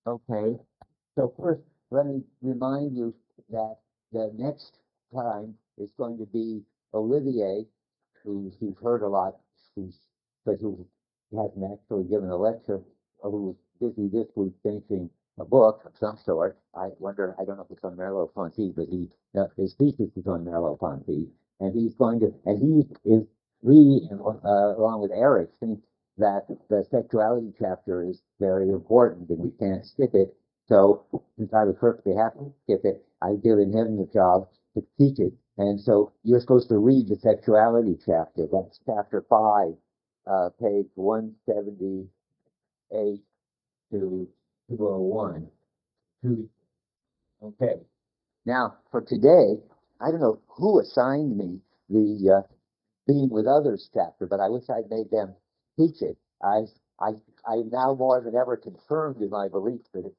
Okay. So first, let me remind you that the next time is going to be Olivier, who you've heard a lot, who's but who hasn't actually given a lecture, or who was busy this week finishing a book of some sort. I wonder, I don't know if it's on Merleau-Ponty, but his thesis is on Merleau-Ponty, and he's going to, and he is, we, along with Eric, think that the sexuality chapter is very important and we can't skip it. So since I was perfectly happy to skip it, I've given him the job to teach it. And so you're supposed to read the sexuality chapter. That's chapter 5, page 178 to 201. Okay. Now, for today, I don't know who assigned me the being with others chapter, but I wish I'd made them teach it. I, I'm now more than ever confirmed in my belief that it's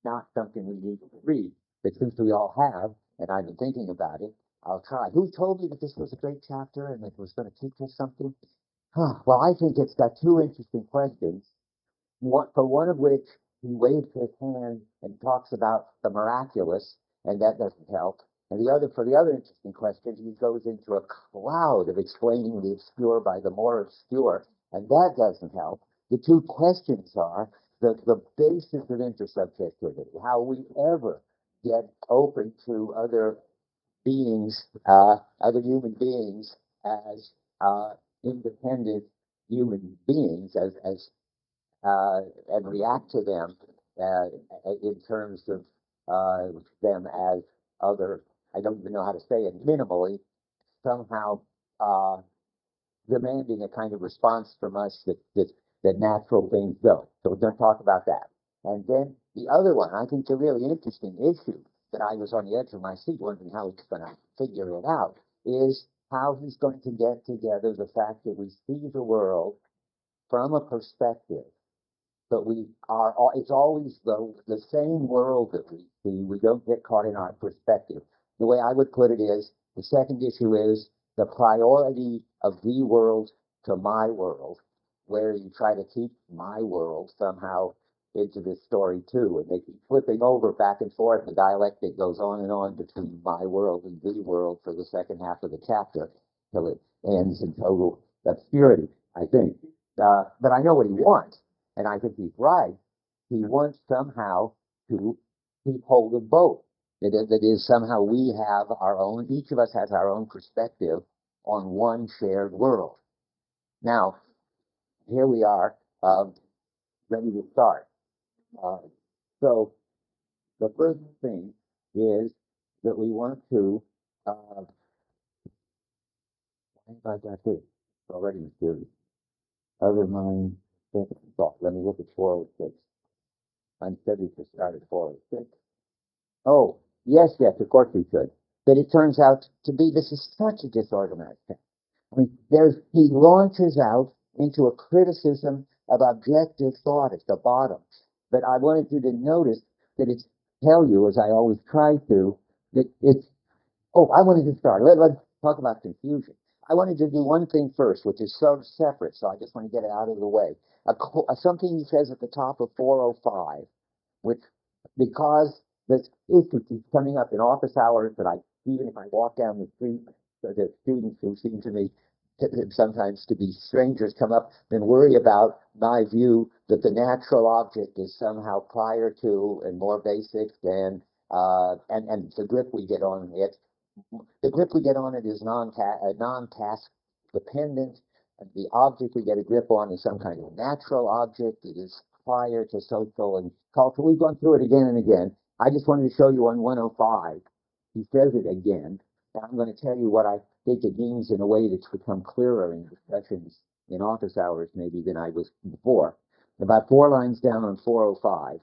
not something we need to read. But since we all have, and I've been thinking about it, I'll try. Who told me that this was a great chapter and that it was going to teach us something? Well, I think it's got two interesting questions. For one of which he waves his hand and talks about the miraculous, and that doesn't help. And for the other interesting question, he goes into a cloud of explaining the obscure by the more obscure, and that doesn't help. The two questions are the basis of intersubjectivity, how we ever get open to other beings, other human beings as independent human beings, and react to them uh, in terms of them as other, I don't even know how to say it, minimally, somehow demanding a kind of response from us that natural things don't. So we're going to talk about that. And then the other one, I think the really interesting issue that I was on the edge of my seat wondering how he's going to figure it out is how he's going to get together the fact that we see the world from a perspective, but it's always the same world that we see. We don't get caught in our perspective. The way I would put it is the second issue is the priority of the world to my world, where you try to keep my world somehow into this story too, and they keep flipping over back and forth. The dialectic goes on and on between my world and the world for the second half of the chapter till it ends in total obscurity, I think. But I know what he wants, and I think he's right. He wants somehow to keep hold of both. That is, somehow we have our own, each of us has our own perspective on one shared world. Now, here we are, ready to start. Uh, so, the first thing is that we want to, I think I got this already mysterious. Other mind, thought. Let me look at 406. I'm studying to start at 406. Oh, yes, yes, of course we should. But it turns out to be this is such a disorganized thing. I mean, he launches out into a criticism of objective thought at the bottom. But I wanted you to notice that tell you, as I always try to, that it's, oh, I wanted to start. Let's talk about confusion. I wanted to do one thing first, which is so separate, so I just want to get it out of the way. Something he says at the top of 405, which, because this issue keeps coming up in office hours, that even if I walk down the street, the students who seem to me sometimes to be strangers come up and worry about my view that the natural object is somehow prior to and more basic than, and the grip we get on it. The grip we get on it is non-task dependent. And the object we get a grip on is some kind of natural object. It is prior to social and cultural. We've gone through it again and again. I just wanted to show you on 105. He says it again. And I'm going to tell you what I think it means in a way that's become clearer in discussions in office hours maybe than I was before. About 4 lines down on 405.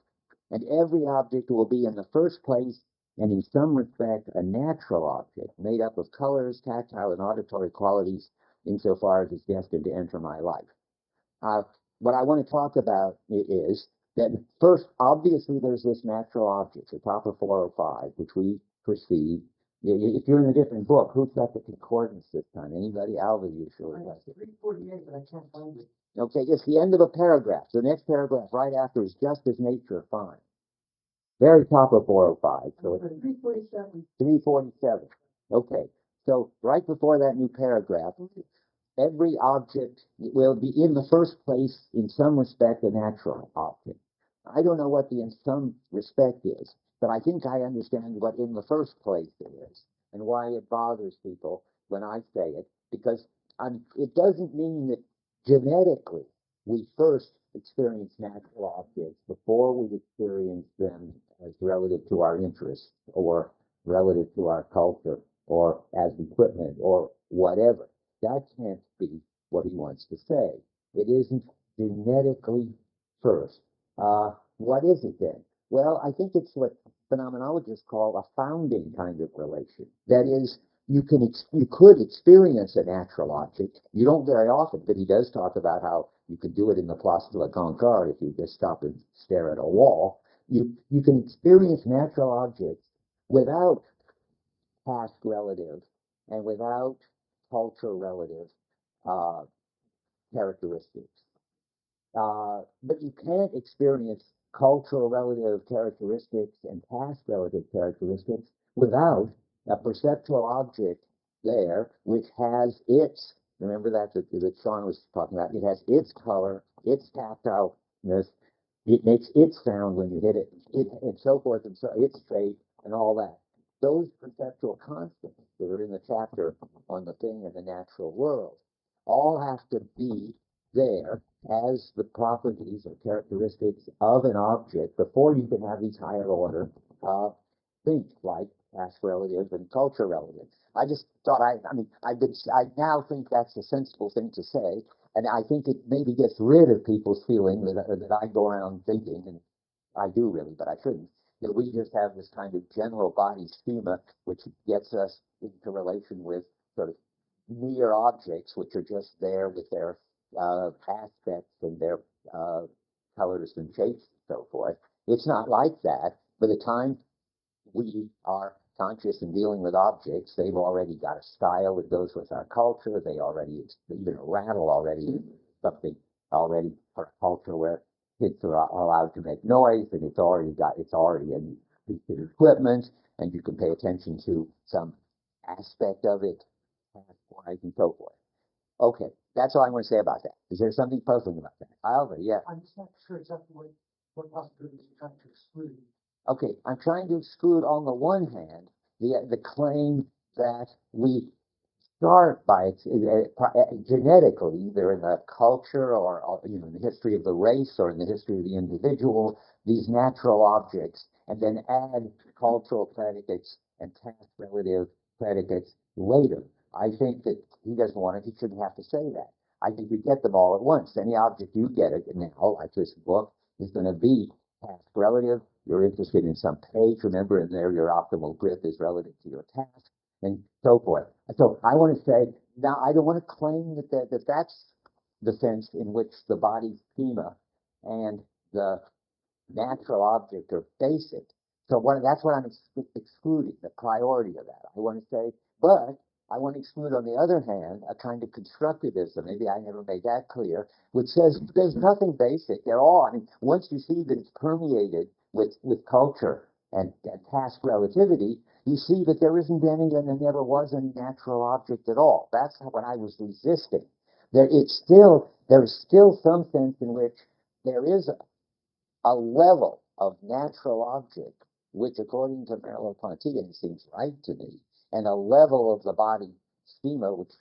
And every object will be in the first place and in some respect a natural object made up of colors, tactile and auditory qualities insofar as it's destined to enter my life. What I want to talk about is that first, obviously, there's this natural object, the top of 405, which we perceive. If you're in a different book, who's got the concordance this time? Anybody? Alva usually has it. 348, but I can't find it. Okay, it's the end of a paragraph. The next paragraph right after is just as nature finds. Very top of 405. So it's 347. 347. Okay. So right before that new paragraph, every object will be in the first place, in some respect, a natural object. I don't know what the in some respect is, but I think I understand what in the first place it is and why it bothers people when I say it, because it doesn't mean that genetically we first experience natural objects before we experience them as relative to our interests or relative to our culture or as equipment or whatever. That can't be what he wants to say. It isn't genetically first. What is it then? Well, I think it's what phenomenologists call a founding kind of relation. That is, you could experience a natural object. You don't very often, but he does talk about how you can do it in the Place de la Concorde if you just stop and stare at a wall. You can experience natural objects without past relative and without cultural relative uh, characteristics. But you can't experience cultural relative characteristics and past relative characteristics without a perceptual object there which has its, remember that Sean was talking about, it has its color, its tactileness, it makes its sound when you hit it, and so forth, and so its shape, and all that. Those perceptual constants that are in the chapter on the thing in the natural world all have to be there as the properties or characteristics of an object before you can have these higher order things like past relative and culture relative. I just thought I now think that's a sensible thing to say, and I think it maybe gets rid of people's feeling that I go around thinking, and I do really, but I shouldn't, that we just have this kind of general body schema which gets us into relation with sort of mere objects which are just there with their aspects and their uh, colors and shapes and so forth. It's not like that. By the time we are conscious in dealing with objects, they've already got a style that goes with our culture. They already, even a rattle already, something already for a culture where kids are allowed to make noise, and it's already a piece of equipment, and you can pay attention to some aspect of it, wise and so forth. Okay, that's all I want to say about that. Is there something puzzling about that? Albert, yeah. I'm just not sure exactly what possibilities you're trying to exclude. Okay, I'm trying to exclude on the one hand the claim that we start by genetically, either in the culture or in the history of the race or in the history of the individual, these natural objects, and then add cultural predicates and past relative predicates later. I think that he doesn't want it. He shouldn't have to say that. I think you get them all at once. Any object you get it now, like this book, is going to be past relative. You're interested in some page, remember, and there your optimal grip is relative to your task, and so forth. So I want to say, now I don't want to claim that that's the sense in which the body schema and the natural object are basic. So that's what I'm excluding, the priority of that. I want to say, but I want to exclude, on the other hand, a kind of constructivism, maybe I never made that clear, which says there's nothing basic at all. I mean, once you see that it's permeated with culture and past relativity, you see that there isn't any and there never was any natural object at all. That's what I was resisting. There's still some sense in which there is a level of natural object, which according to Merleau-Ponty, and it seems right to me, and a level of the body schema, which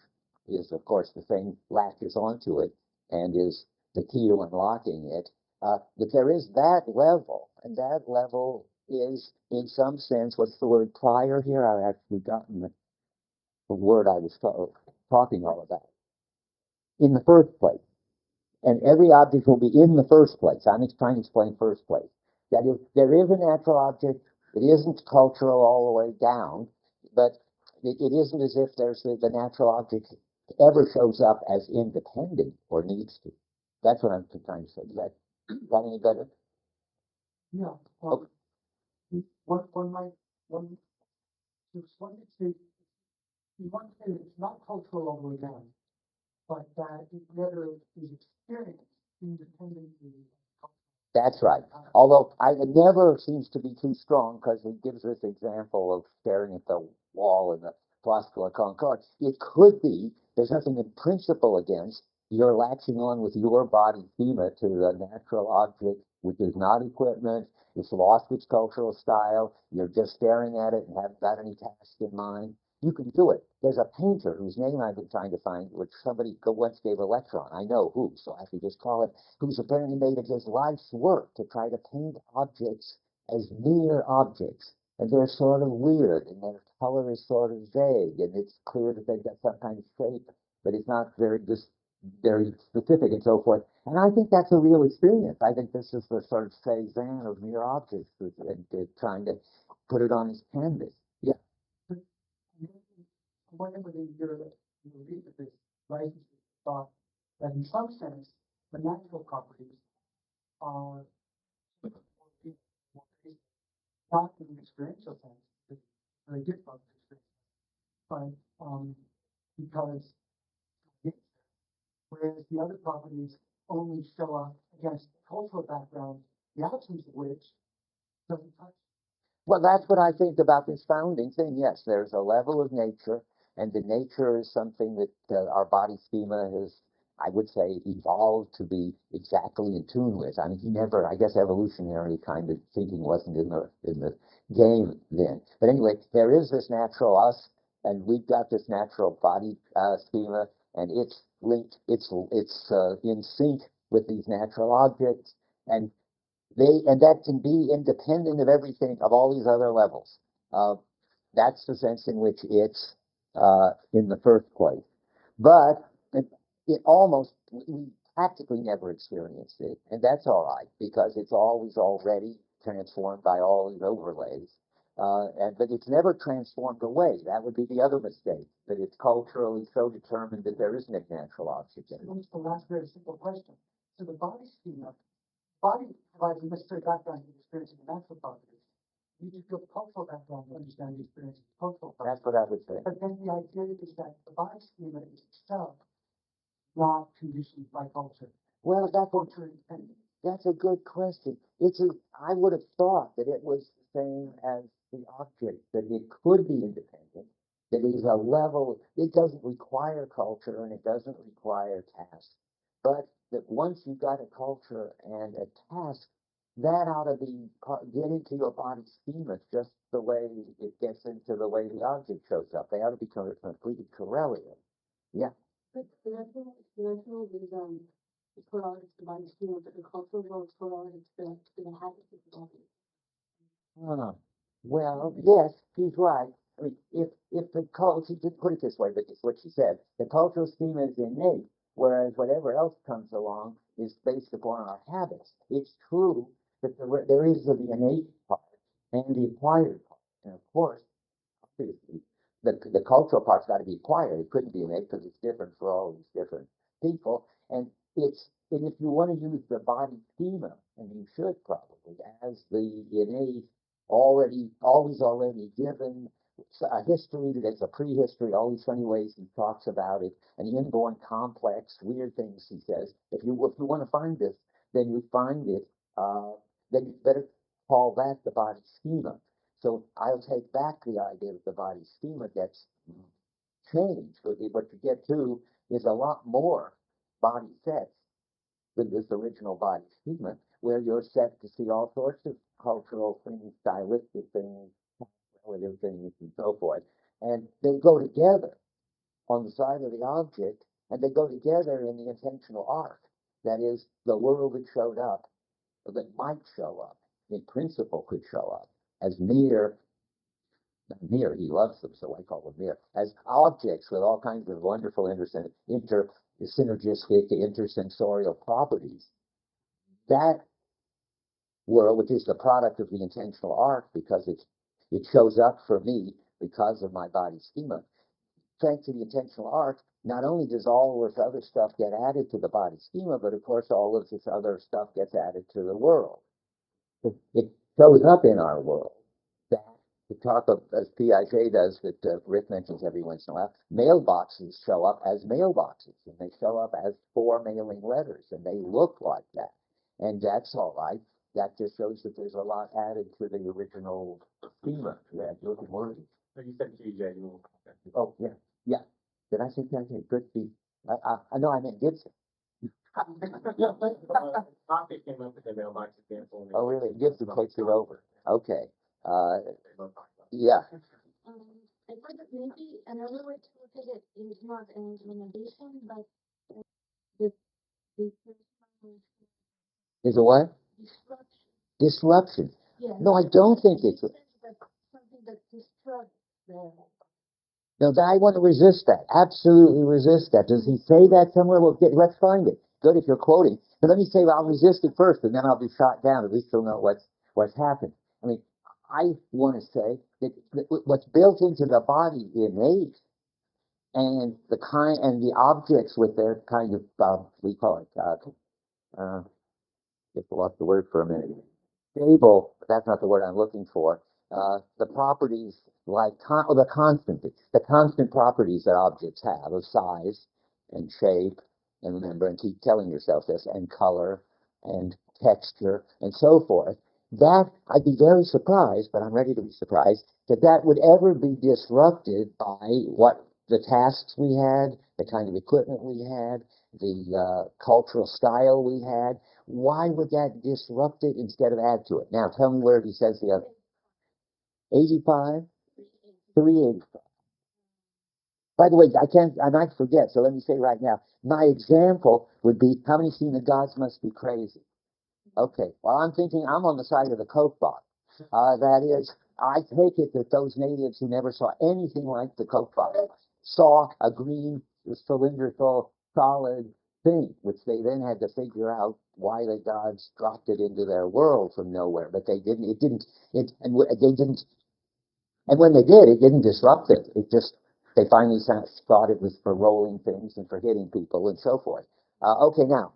is of course the thing latches onto it and is the key to unlocking it, that there is that level, and that level is in some sense, what's the word prior here? I've actually forgotten the word I was talking all about. In the first place. And every object will be in the first place. I'm trying to explain first place. That is, there is a natural object. It isn't cultural all the way down, but it isn't as if the natural object ever shows up as independent or needs to. That's what I'm trying to say. Is that any better? Yeah. Okay. One might to one extent, you might say it's not cultural all the way down, but that it never is experienced independently. That's right. Although it never seems to be too strong, because he gives this example of staring at the wall in the Place de la Concorde. It could be, there's nothing in principle against you're latching on with your body schema to the natural object, which is not equipment, it's lost its cultural style, you're just staring at it and haven't got any task in mind. You can do it. There's a painter whose name I've been trying to find, which somebody once gave a lecture on. I know who, so I have to just call it, who's apparently made it his life's work to try to paint objects as mere objects. And they're sort of weird, and their color is sort of vague, and it's clear that they've got some kind of shape, but it's not very specific and so forth. And I think that's a real experience. I think this is the sort of Cézanne of mere objects, and trying to put it on his canvas. Yeah. Whenever you read this license thought that in some sense the natural properties are not in an experiential sense, it's very difficult to experience, but because whereas the other properties only show up against cultural background, the absence of which doesn't touch. Well, that's what I think about this founding thing. Yes, there's a level of nature, and the nature is something that our body schema has, I would say, evolved to be exactly in tune with. I mean, he never, I guess, evolutionary kind of thinking wasn't in the game then. But anyway, there is this natural us, and we've got this natural body schema, and it's linked, it's in sync with these natural objects, and that can be independent of everything, of all these other levels. That's the sense in which it's in the first place. But it almost, we practically never experienced it, and that's all right, because it's always already transformed by all these overlays. But it's never transformed away. That would be the other mistake, that it's culturally so determined that there isn't a natural object in it. It's the last very simple question. So the body schema, body provides the necessary background to experiencing the natural properties. You need to feel cultural background to understand the experience of cultural properties. That's what I would say. But then the idea is that the body schema is itself not conditioned by culture. Well, that's a good question. I would have thought that it was the same as the object, that it could be independent, that it is a level, it doesn't require culture and it doesn't require task. But that once you've got a culture and a task, that ought to get into your body schema just the way it gets into the way the object shows up. They ought to be completely correlative. Yeah. But the natural is correlated to the body schema, but the cultural world is correlated to the habits of the body. Well, yes, she's right. I mean, if the culture, she did put it this way, but it's what she said. The cultural schema is innate, whereas whatever else comes along is based upon our habits. It's true that there is the innate part and the acquired part. And of course, obviously, the cultural part's got to be acquired. It couldn't be innate because it's different for all these different people. And if you want to use the body schema, and you should probably, as the innate, always already given a history, there's a prehistory, all these funny ways he talks about it, an inborn complex, weird things he says. If you want to find this, then you find it, then you better call that the body schema. So I'll take back the idea that the body schema gets changed. What you get to is a lot more body sets than this original body schema, where you're set to see all sorts of cultural things, stylistic things, relative things, and so forth. And they go together on the side of the object, and they go together in the intentional arc. That is, the world that showed up, or that might show up, in principle could show up, as mere, he loves them, so I call them mere, as objects with all kinds of wonderful synergistic, intersensorial properties. That world, which is the product of the intentional arc, because it shows up for me because of my body schema. Thanks to the intentional arc, not only does all this other stuff get added to the body schema, but of course all of this other stuff gets added to the world. It shows up in our world. That to talk of, as Piaget does, that Rick mentions every once in a while, mailboxes show up as mailboxes, and they show up as for mailing letters, and they look like that. And that's all right. That just shows that there's a lot added to the original schema. Yeah, looking worthy. You said PJ. Oh, yeah, yeah. Did I say Piaget? Good. I know I meant Gibson. Topic came up with the mailbox example. Oh, really? Gibson takes it over. Okay. Yeah. I think that maybe another way to look at it is not an innovation, but the Is it what? disruption. Disruption. Yeah. No, I don't think it's. Something that disrupts the. No, I want to resist that. Absolutely resist that. Does he say that somewhere? Well, let's find it. Good if you're quoting. But let me say, well, I'll resist it first, and then I'll be shot down. At least you'll know what's happened. I mean, I want to say that what's built into the body innate, and the kind and the objects with their kind of we call it. Just lost the word for a minute. Stable, but that's not the word I'm looking for. The properties like the constant properties that objects have of size and shape, and remember, and keep telling yourself this, and color and texture and so forth. That I'd be very surprised, but I'm ready to be surprised that would ever be disrupted by what the tasks we had, the kind of equipment we had, the cultural style we had. Why would that disrupt it instead of add to it? Now, tell me where he says the other. 85? 385. By the way, I might forget, so let me say right now, my example would be, how many seen the gods must be crazy? Okay, well, I'm thinking I'm on the side of the Coke bottle. That is, I take it that those natives who never saw anything like the Coke bottle saw a green, cylindrical, solid thing, which they then had to figure out why the gods dropped it into their world from nowhere. But they didn't. They didn't. And when they did, it didn't disrupt it. It just they finally thought it was for rolling things and for hitting people and so forth. Okay, now,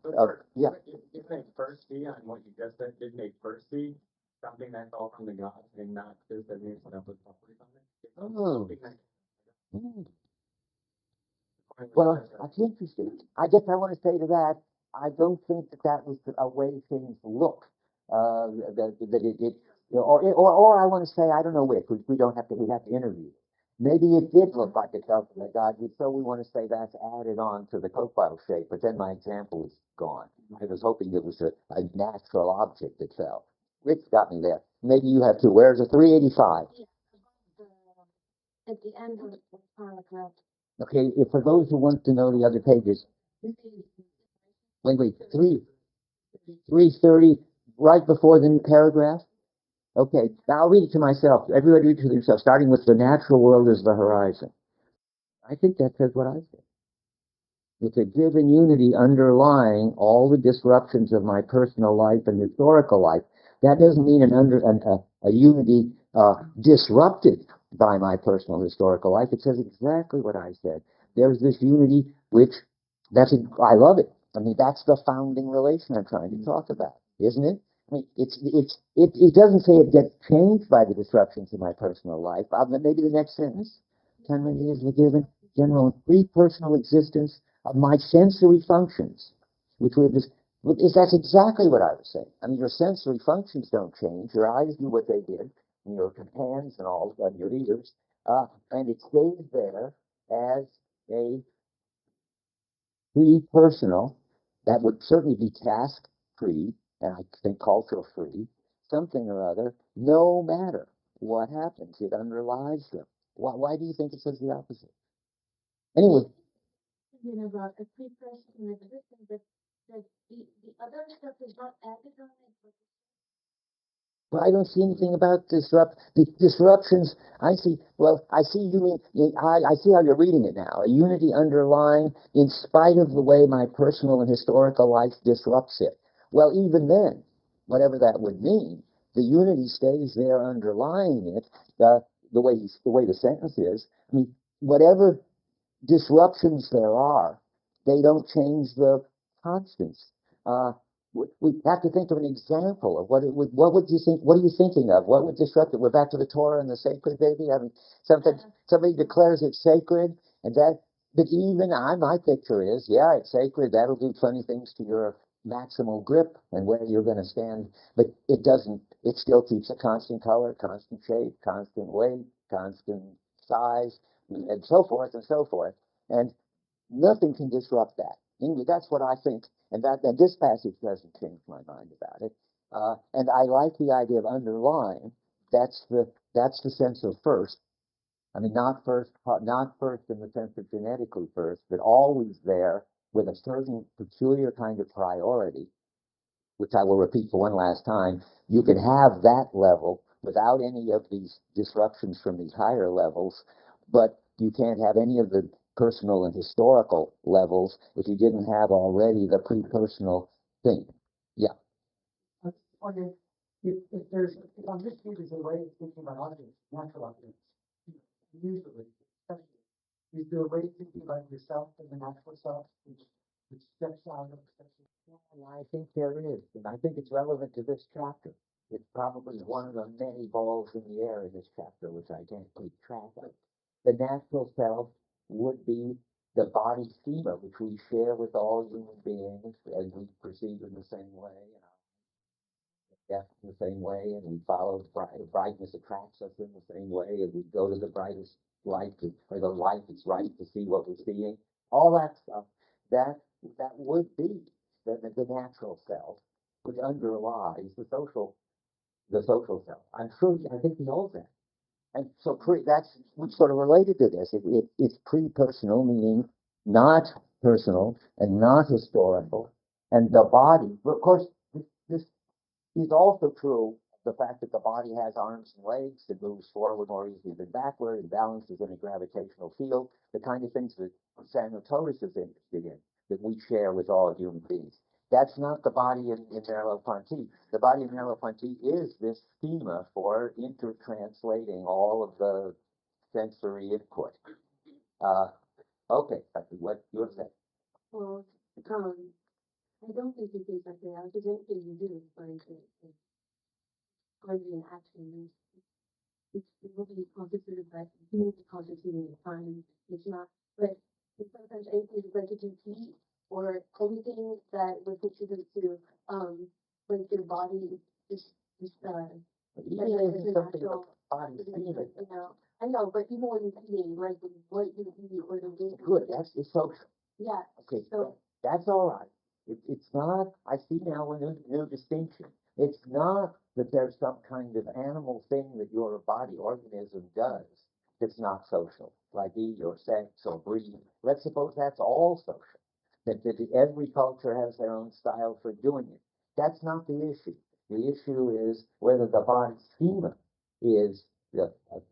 yeah. Isn't it first see on what you just said? Didn't they first see something that's all from the gods and not just that there's up with properties on it? Oh. Well, that's interesting. I guess I want to say to that, I don't think that was a way things look. That it or I want to say, I don't know which. We don't have to. We have to interview. Maybe it did look like a cup from the God, so we want to say that's added on to the Coke bottle shape. But then my example is gone. I was hoping it was a natural object that fell. Rich got me there. Maybe you have too. Where's the 385? At the end of the paragraph. Okay, for those who want to know the other pages, wait, 330, right before the paragraph? Okay, now I'll read it to myself. Everybody read it to themselves, starting with the natural world as the horizon. I think that says what I said. It's a given unity underlying all the disruptions of my personal life and historical life. That doesn't mean a unity disrupted by my personal historical life. It says exactly what I said. There's this unity which, I love it. I mean, that's the founding relation I'm trying to talk about, isn't it? I mean, it doesn't say it gets changed by the disruptions of my personal life. Maybe the next sentence. 10 million years of a given general and free personal existence of my sensory functions, which we have just, that's exactly what I was saying. I mean, your sensory functions don't change. Your eyes do what they did, and your hands and all, and your ears, and it stays there as a free personal, that would certainly be task free, and I think cultural free, something or other, no matter what happens, it underlies them. Why do you think it says the opposite? Anyway. About a free person existence, that the other stuff is not added on it. Well, I don't see anything about the disruptions. I see. Well, I see you mean. I see how you're reading it now. A unity underlying, in spite of the way my personal and historical life disrupts it. Well, even then, whatever that would mean, the unity stays there underlying it. The way the sentence is. I mean, whatever disruptions there are, they don't change the constants. we have to think of an example of what would you think, what are you thinking of? What would disrupt it? We're back to the Torah and the sacred, baby. I mean, somebody declares it sacred, and that, but even my picture is, yeah, it's sacred. That'll do funny things to your maximal grip and where you're going to stand, but it doesn't, it still keeps a constant color, constant shape, constant weight, constant size, and so forth and so forth. And nothing can disrupt that. And that's what I think, and this passage doesn't change my mind about it. And I like the idea of underlying. That's the sense of first. I mean, not first in the sense of genetically first, but always there with a certain peculiar kind of priority, which I will repeat for one last time. You can have that level without any of these disruptions from these higher levels, but you can't have any of the personal and historical levels if you didn't have already the pre-personal thing. Yeah. I was wondering if I'm just viewed as a way of thinking about objects, natural objects, usually, especially, is there a way of thinking about yourself as a natural self, which steps out of And I think there is, and I think it's relevant to this chapter. It's probably one of the many balls in the air in this chapter, which I can't keep track of. The natural self would be the body schema, which we share with all human beings, and we perceive in the same way, death in the same way, and we follow brightness attracts us in the same way, and we go to the brightest light, or the light that's right to see what we're seeing. All that stuff, that would be the natural self, which underlies the social self. I think he knows that. And so that's sort of related to this. It's pre-personal, meaning not personal and not historical. And the body, of course, this is also true the fact that the body has arms and legs, it moves forward more easily than backward, it balances in a gravitational field, the kind of things that Samuel Totis is interested in, that we share with all human beings. That's not the body in Merleau-Ponty. The body in Merleau-Ponty is this schema for intertranslating all of the sensory input. Okay, what you're saying? Well, I don't think you can separate out because anything you do is going to be an action. It will be constituted by being constituted in time. It's not, but sometimes anything is going to compete or anything that would contribute to like your body just Even if it's something the body feeling. you know. I know, but even when you're eating, like what you eat or the way Good, that's the social. yeah. Okay, So that's all right. It's not, I see now a new distinction. It's not that there's some kind of animal thing that your body organism does that's not social, like eat or sex or breathe. Let's suppose that's all social, that every culture has their own style for doing it. That's not the issue. The issue is whether the body schema is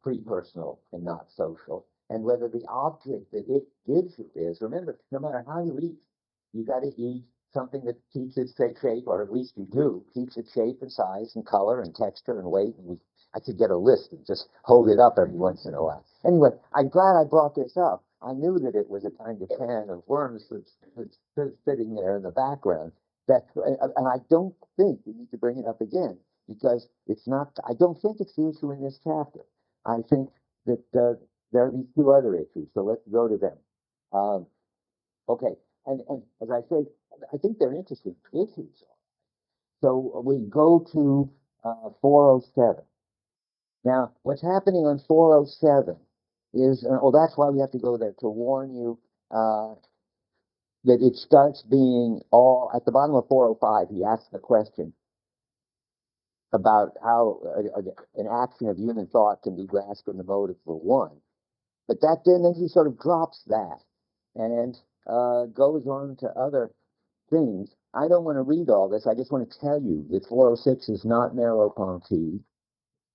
pre-personal and not social, and whether the object that it gives you is, remember, no matter how you got to eat something that keeps its shape, or at least you do, keeps its shape and size and color and texture and weight. And I could get a list and just hold it up every once in a while. Anyway, I'm glad I brought this up. I knew that it was a kind of can of worms that's sitting there in the background. And I don't think we need to bring it up again because it's not. I don't think it's the issue in this chapter. I think that there are these two other issues. So let's go to them. Okay, and as I said, I think they're interesting issues. So we go to 407. Now, what's happening on 407 is, that's why we have to go there, to warn you that it starts being all, at the bottom of 405, he asks the question about how an action of human thought can be grasped in the mode of the one. But then he sort of drops that and goes on to other things. I don't want to read all this. I just want to tell you that 406 is not Merleau-Ponty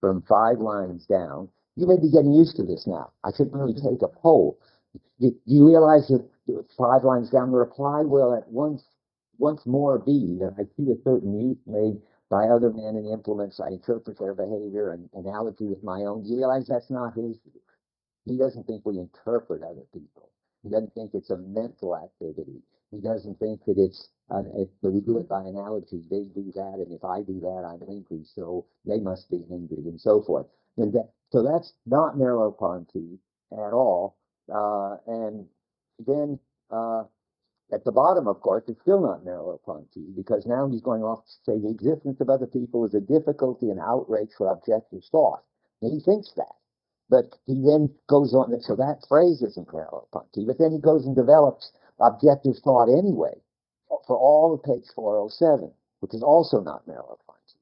from 5 lines down. You may be getting used to this now. I should really take a poll. Do you realize that 5 lines down, the reply will at once more be that I see a certain use made by other men and implements. I interpret their behavior and analogy with my own. Do you realize that's not his view? He doesn't think we interpret other people. He doesn't think it's a mental activity. He doesn't think that it's But we do it by analogy. They do that, and if I do that, I'm angry, so they must be angry, and so forth. So that's not Merleau-Ponty at all. And then at the bottom, of course, it's still not Merleau-Ponty, because now he's going off to say the existence of other people is a difficulty and outrage for objective thought. And he thinks that. But he then goes on, so that phrase isn't Merleau-Ponty, but then he goes and develops objective thought anyway for all of page 407, which is also not Merleau-Ponty.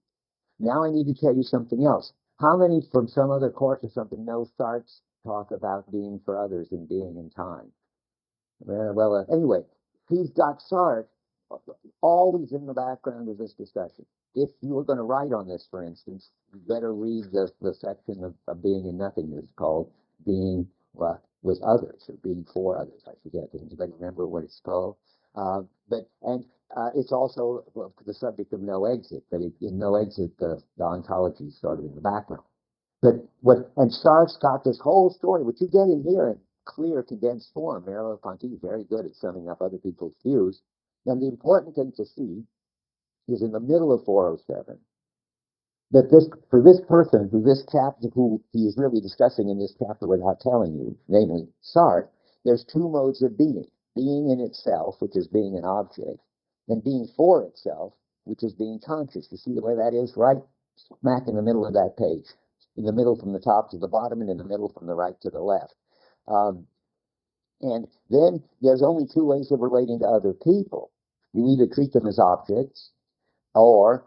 Now I need to tell you something else. How many from some other course or something know Sartre's talk about being for others and being in time? Anyway, he's got Sartre always in the background of this discussion. If you were going to write on this, for instance, you better read the section of being in nothingness called being with others or being for others. I forget. Does anybody remember what it's called? It's also the subject of no exit. But in no exit, the ontology is sort of in the background. And Sartre's got this whole story, which you get in here in clear, condensed form. Merleau-Ponty is very good at summing up other people's views. And the important thing to see is in the middle of 407 that for this person, who he is really discussing in this chapter without telling you, namely Sartre, there's two modes of being: being in itself, which is being an object, and being for itself, which is being conscious. You see the way that is right smack in the middle of that page, in the middle from the top to the bottom, and in the middle from the right to the left. And then there's only two ways of relating to other people. You either treat them as objects, or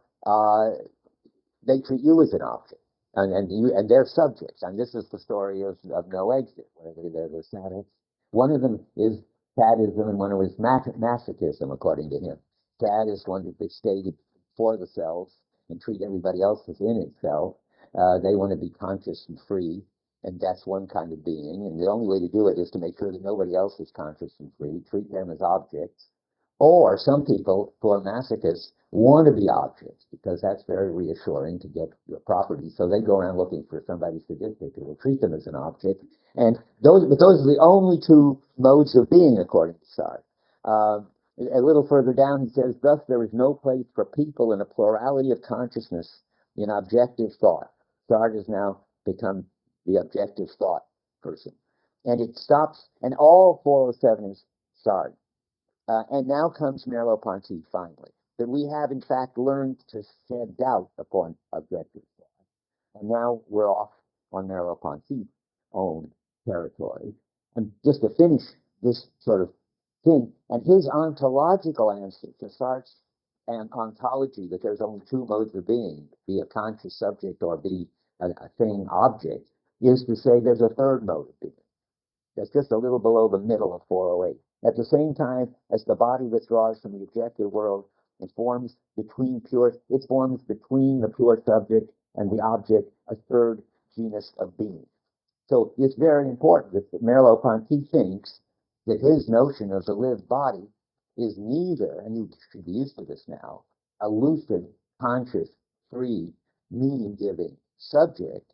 they treat you as an object, and they're subjects. And this is the story of no exit, where they're the sadists. One of them is sadism, and one of them is masochism, according to him. Sadists want to be stated for the self and treat everybody else as in itself. They want to be conscious and free, and that's one kind of being. And the only way to do it is to make sure that nobody else is conscious and free, treat them as objects. Or some people who are masochists want to be objects because that's very reassuring to get your property. So they go around looking for somebody sadistic who will treat them as an object. And those are the only two modes of being, according to Sartre. A little further down, he says, thus there is no place for people in a plurality of consciousness in objective thought. Sartre has now become the objective thought person. And it stops, and all 407 is Sartre. And now comes Merleau-Ponty finally, that we have in fact learned to shed doubt upon objective thought. And now we're off on Merleau-Ponty's own territory. And just to finish this sort of thing, and his ontological answer to Sartre's ontology, that there's only two modes of being, be a conscious subject or be a thing object, is to say there's a third mode of being. That's just a little below the middle of 408. At the same time as the body withdraws from the objective world, it forms between the pure subject and the object a third genus of being. So it's very important that Merleau-Ponty thinks that his notion of the lived body is neither, and you should be used to this now, a lucid, conscious, free, meaning-giving subject,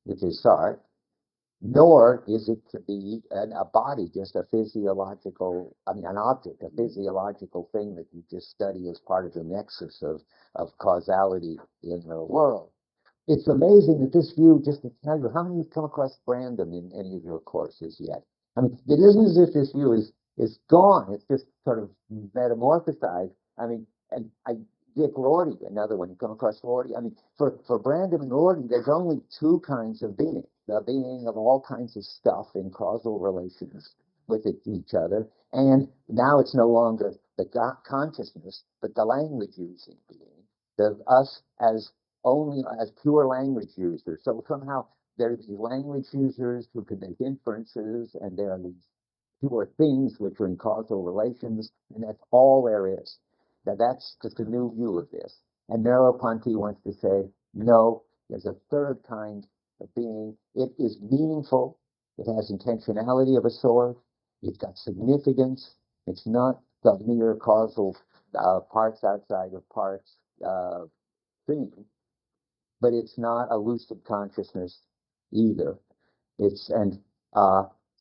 which is Sartre, nor is it to be a body, just an object, a physiological thing that you just study as part of the nexus of causality in the world. It's amazing that this view, just to tell you, how many have come across Brandon in any of your courses yet? I mean, it isn't as if this view is gone. It's just sort of metamorphosized. I mean, and Dick Rorty, another one, you come across Rorty. I mean, for Brandon and Rorty, there's only two kinds of being. The being of all kinds of stuff in causal relations with each other. And now it's no longer the consciousness, but the language using being. The us as only as pure language users. So somehow there are these language users who can make inferences, and there are these pure things which are in causal relations, and that's all there is. Now that's just a new view of this. And Merleau-Ponty wants to say, no, there's a third kind of being. It is meaningful. It has intentionality of a sort. It's got significance. It's not the mere causal parts outside of parts thing, but it's not a lucid consciousness either.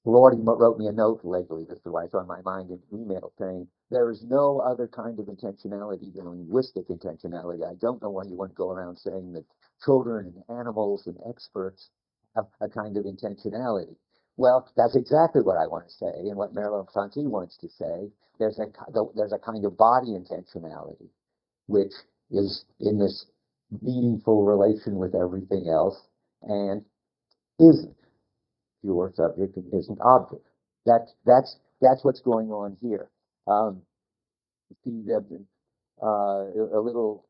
Lordy wrote me a note lately, this is why it's on my mind, in an email saying, there is no other kind of intentionality than linguistic intentionality. I don't know why you want to go around saying that children and animals and experts have a kind of intentionality. Well, that's exactly what I want to say, and what Merleau-Ponty wants to say. There's a kind of body intentionality, which is in this meaningful relation with everything else, and isn't pure subject and isn't object. That's what's going on here. See, a little.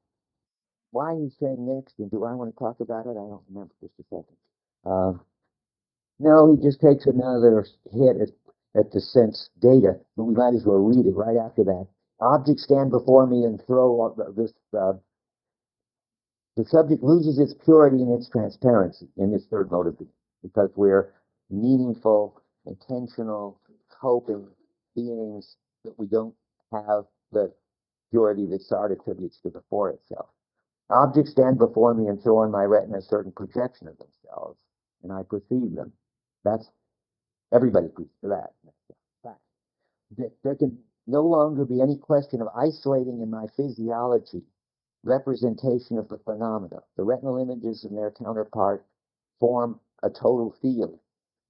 Why he's saying next, and do I want to talk about it? I don't remember. Just a second. No, he just takes another hit at the sense data, but we might as well read it right after that. Objects stand before me and throw this. The subject loses its purity and its transparency in this third mode of being, because we're meaningful, intentional, coping beings, that we don't have the purity that Sartre attributes to the for itself. Objects stand before me and throw on my retina a certain projection of themselves, and I perceive them. That's everybody agrees to that. There can no longer be any question of isolating in my physiology representation of the phenomena. The retinal images and their counterpart form a total field,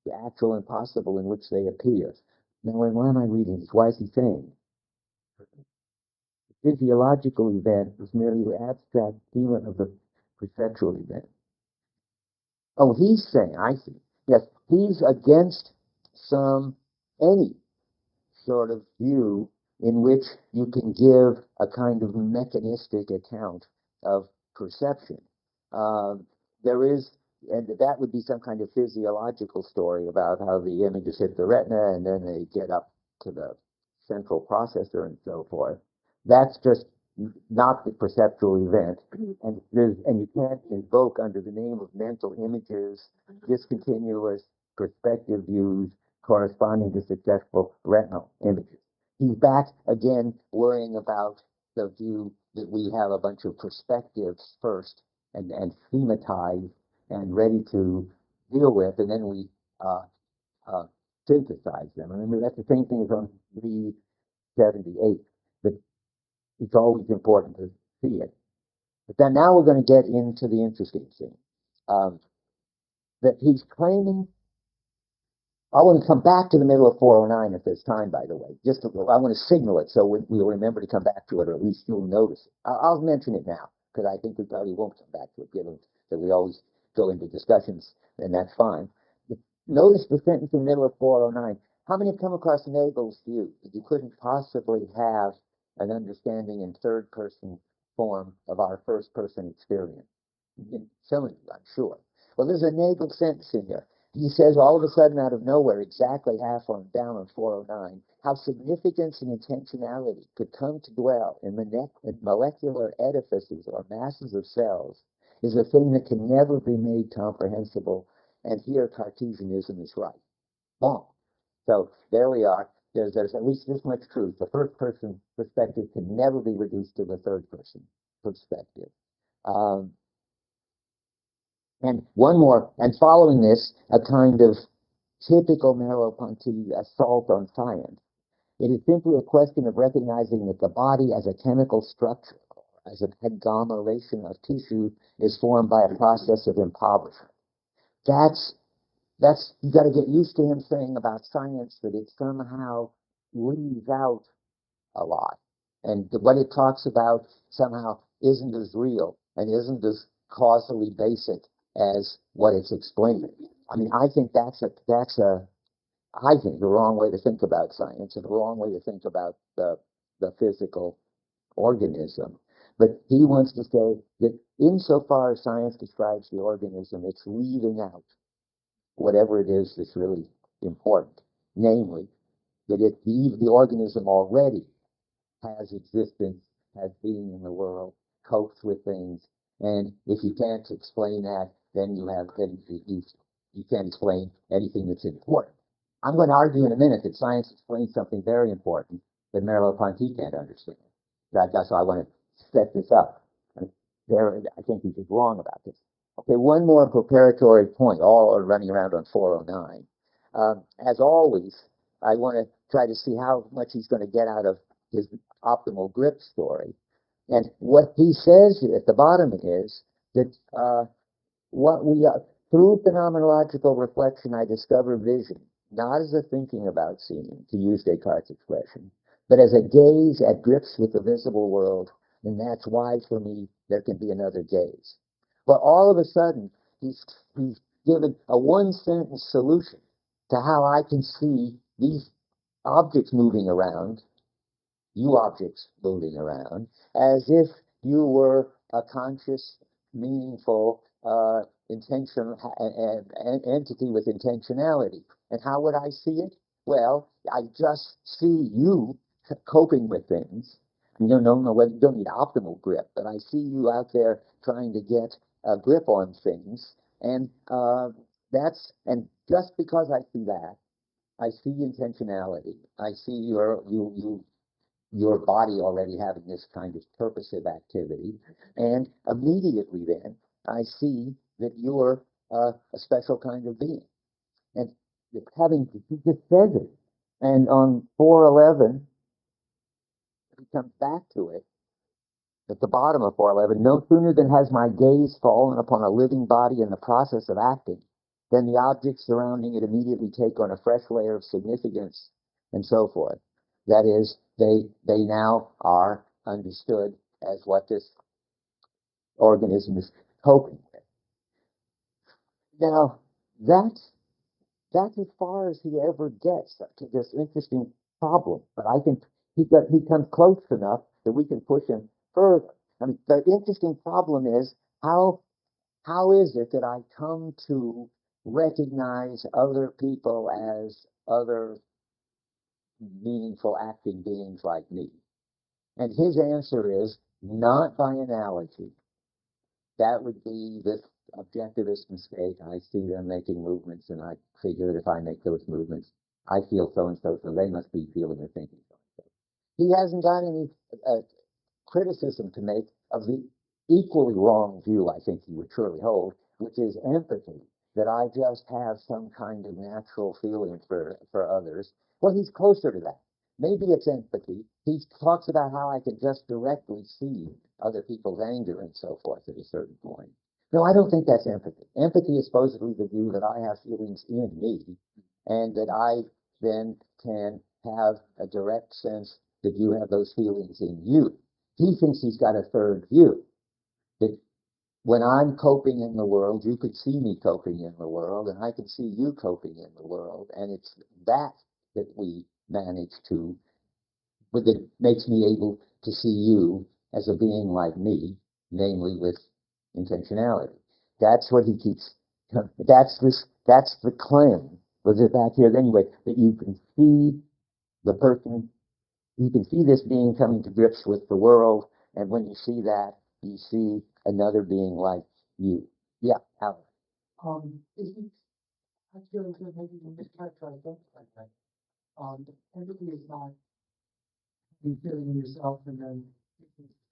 the actual and possible in which they appear. Now, why am I reading this? Why is he saying? The physiological event is merely the abstract schema of the perceptual event. Oh, he's saying, I see. Yes, he's against any sort of view in which you can give a kind of mechanistic account of perception. There is, and that would be some kind of physiological story about how the images hit the retina and then they get up to the central processor and so forth. That's just not the perceptual event, and you can't invoke under the name of mental images discontinuous perspective views corresponding to successful retinal images. He's back again worrying about the view that we have a bunch of perspectives first and schematized and ready to deal with, and then we synthesize them. I mean, that's the same thing as on 378, but it's always important to see it. But then now we're going to get into the interesting thing, that he's claiming. I want to come back to the middle of 409 at this time, by the way. I want to signal it so we'll remember to come back to it, or at least you'll notice it. I'll mention it now, because I think we probably won't come back to it, given that we always go into discussions, and that's fine. But notice the sentence in the middle of 409. How many have come across Nagel's view that you couldn't possibly have an understanding in third-person form of our first-person experience? Some of you, I'm sure. Well, there's a Nagel sentence in there. He says all of a sudden out of nowhere, exactly half on down on 409, how significance and intentionality could come to dwell in molecular edifices or masses of cells is a thing that can never be made comprehensible, and here Cartesianism is right. Boom. So there we are. There's at least this much truth. The first person perspective can never be reduced to the third person perspective. And one more, and following this, a kind of typical Merleau-Ponty assault on science. It is simply a question of recognizing that the body as a chemical structure, as an agglomeration of tissue, is formed by a process of impoverishment. You got to get used to him saying about science that it somehow leaves out a lot. And what it talks about somehow isn't as real and isn't as causally basic as what it's explaining. I mean, I think that's the wrong way to think about science and the wrong way to think about the physical organism. But he wants to say that insofar as science describes the organism, it's leaving out whatever it is that's really important, namely that the organism already has existence, has being in the world, copes with things, and if you can't explain that, then you can't explain anything that's important. I'm going to argue in a minute that science explains something very important that Merleau-Ponty can't understand. That's why I want to set this up. I think he's wrong about this. Okay, one more preparatory point, all are running around on 409. As always, I want to try to see how much he's going to get out of his optimal grip story. And what he says at the bottom is that what we through phenomenological reflection, I discover vision, not as a thinking about seeing, to use Descartes' expression, but as a gaze at grips with the visible world, and that's why, for me, there can be another gaze. But all of a sudden, he's given a one-sentence solution to how I can see these objects moving around, you objects moving around, as if you were a conscious, meaningful, entity with intentionality. And how would I see it? Well, I just see you coping with things. You don't know, you don't need optimal grip, but I see you out there trying to get a grip on things, and and just because I see that, I see intentionality. I see your body already having this kind of purposive activity, and immediately then I see that you're a special kind of being. And having he just says it, and on 411 he comes back to it at the bottom of 411. No sooner than has my gaze fallen upon a living body in the process of acting, then the objects surrounding it immediately take on a fresh layer of significance, and so forth. That is, they now are understood as what this organism is coping with. Now, that's as far as he ever gets to this interesting problem. But I think he comes close enough that we can push him further. I mean, the interesting problem is how is it that I come to recognize other people as other meaningful acting beings like me? And his answer is not by analogy. That would be this objectivist mistake. I see them making movements, and I figure that if I make those movements, I feel so and so, so they must be feeling or thinking so and so. He hasn't got any criticism to make of the equally wrong view I think he would surely hold, which is empathy, that I just have some kind of natural feeling for others. Well, he's closer to that. Maybe it's empathy. He talks about how I can just directly see other people's anger and so forth at a certain point. No, I don't think that's empathy. Empathy is supposedly the view that I have feelings in me, and that I then can have a direct sense that you have those feelings in you. He thinks he's got a third view, that when I'm coping in the world, you could see me coping in the world, and I can see you coping in the world, and it's that we manage to, that makes me able to see you as a being like me, namely with intentionality. That's what he keeps, that's the claim. Was it back here anyway, that you can see the person, you can see this being coming to grips with the world, and when you see that, you see another being like you. Yeah, Alan. Isn't I feel that maybe you mischaracterize that like that. Empathy is not you feeling yourself and then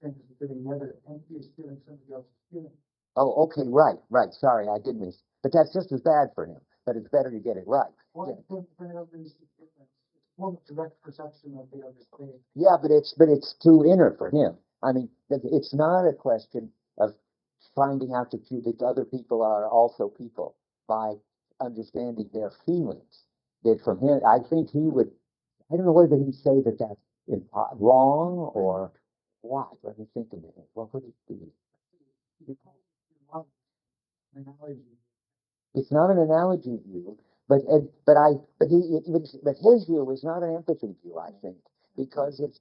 things feeling other. Empathy is feeling somebody else's feeling. Oh, okay, right. Sorry, I did miss. But that's just as bad for him. But it's better to get it right. Well, I think for others, it's more of a direct perception of the other's feeling. Yeah, but it's too inner for him. I mean, it's not a question of finding out that other people are also people by understanding their feelings. That from him, I think he would. I don't know whether he'd say that that's wrong or what. Let me think a minute. What would it be? Analogy. It's not an analogy view, but his view is not an empathy view. I think because it's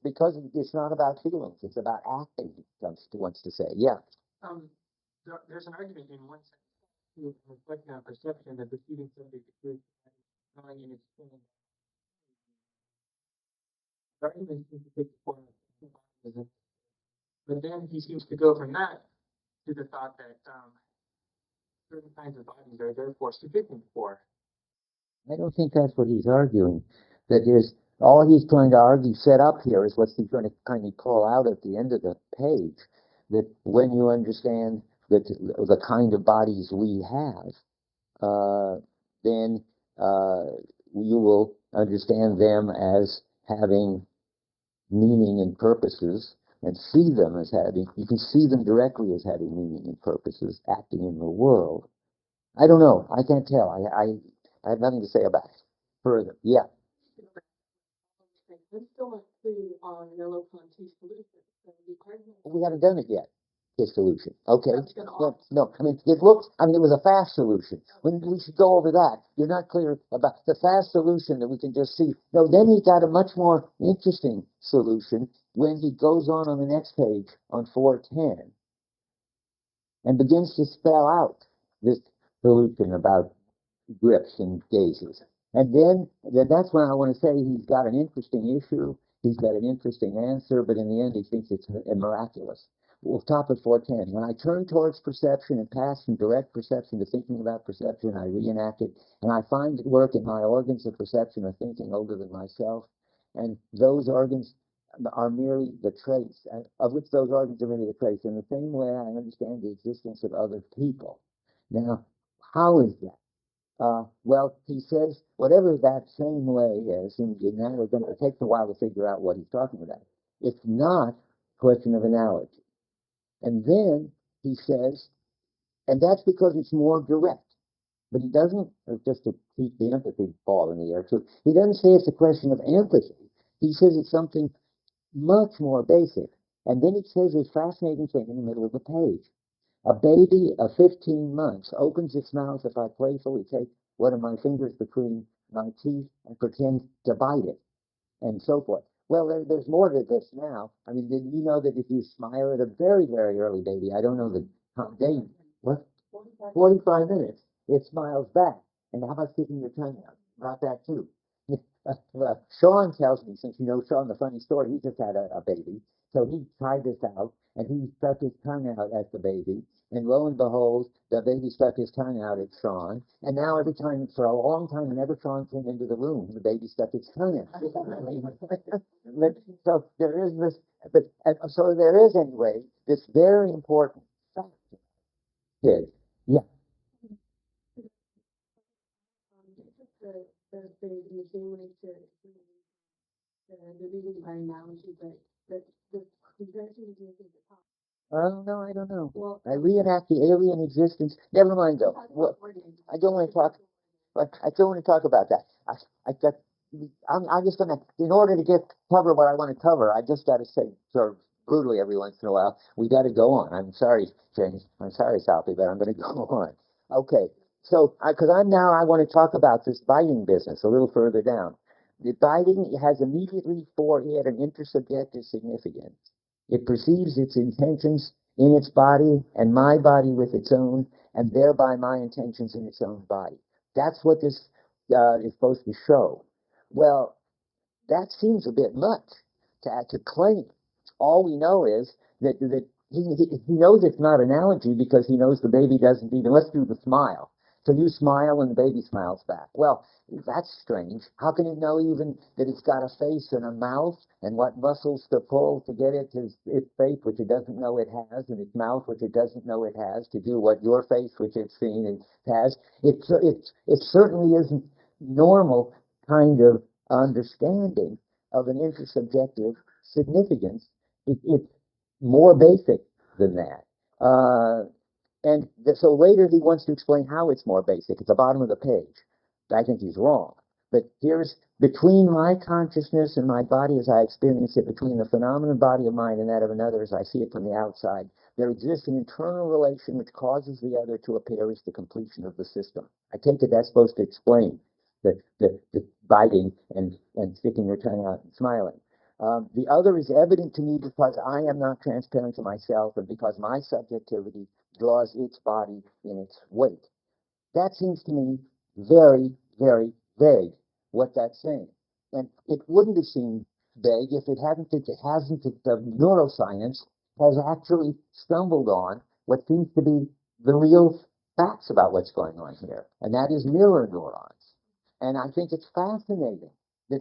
not about feelings; it's about acting. He wants to say, yeah. There's an argument in one sense to reflect on perception that perceiving subject is knowing in its feeling. The argument seems to take the form of, but then he seems to go from that to the thought that certain kinds of bodies are therefore sufficient for. I don't think that's what he's arguing. That is, all he's trying to argue, set up here, is what he's going to kind of call out at the end of the page. That when you understand that the kind of bodies we have, then you will understand them as having meaning and purposes, and see them as having, you can see them directly as having meaning and purposes acting in the world. I don't know. I can't tell. I have nothing to say about it further. Yeah. I'm still not clear on Merleau-Ponty's solution. So the argument We haven't done it yet. His solution. Okay. That's gonna No, no. I mean, it looked. I mean, it was a fast solution. We should go over that. You're not clear about the fast solution that we can just see. No, then he got a much more interesting solution when he goes on the next page on 410 and begins to spell out this solution about grips and gazes. And then that's when I want to say he's got an interesting issue, he's got an interesting answer, but in the end he thinks it's miraculous. We'll stop at 410. When I turn towards perception and pass from direct perception to thinking about perception, I reenact it, and I find it work in my organs of perception or thinking older than myself, and those organs are merely the trace, of which those organs are merely the trace, in the same way I understand the existence of other people. Now, how is that? Well, he says, whatever that same way is, and now we're going to take a while to figure out what he's talking about. It's not a question of analogy. And then he says, and that's because it's more direct. But he doesn't, just to keep the empathy ball in the air too, he doesn't say it's a question of empathy. He says it's something much more basic. And then he says this fascinating thing in the middle of the page. A baby of 15 months opens its mouth if I playfully take one of my fingers between my teeth and pretend to bite it, and so forth. Well, there's more to this now. I mean, did you know that if you smile at a very, very early baby, I don't know the day, what? 45 minutes, it smiles back. And how about sticking your tongue out? About that too. Sean tells me, since you know Sean, the funny story, he just had a baby. So he tried this out, and he stuck his tongue out at the baby. And lo and behold, the baby stuck his tongue out at Sean. And now every time, for a long time, whenever Sean came into the room, the baby stuck its tongue out. But, so there is this, but so there is anyway this very important fact. Kid, yeah. in the same way to the reading by analogy, but the comparison is making the top. Oh no, I don't know. Well, I reenact the alien existence. Never mind though. Well, I don't want to talk. But I don't want to talk about that. I got. I'm just gonna, in order to cover what I want to cover, I just got to say sort of brutally every once in a while, we got to go on. I'm sorry, James. I'm sorry, Salpy, but I'm going to go on. Okay. So, because I want to talk about this biting business a little further down. The biting has immediately for it an intersubjective significance. It perceives its intentions in its body and my body with its own, and thereby my intentions in its own body. That's what this is supposed to show. Well, that seems a bit much to claim. All we know is that he knows it's not analogy because he knows the baby doesn't even, let's do the smile. So you smile and the baby smiles back. Well, that's strange. How can it know even that it's got a face and a mouth and what muscles to pull to get it to its face, which it doesn't know it has, and its mouth, which it doesn't know it has, to do what your face, which it's seen and has. It certainly isn't normal kind of understanding of an intersubjective significance. It's more basic than that. So later he wants to explain how it's more basic at the bottom of the page. I think he's wrong. But here's between my consciousness and my body as I experience it, between the phenomenon body of mind and that of another as I see it from the outside, there exists an internal relation which causes the other to appear as the completion of the system. I take it that's supposed to explain the biting and sticking your tongue out and smiling. The other is evident to me because I am not transparent to myself and because my subjectivity draws its body in its weight. That seems to me very, very vague, what that's saying. And it wouldn't have seemed vague if it hasn't, the neuroscience has actually stumbled on what seems to be the real facts about what's going on here, and that is mirror neurons. And I think it's fascinating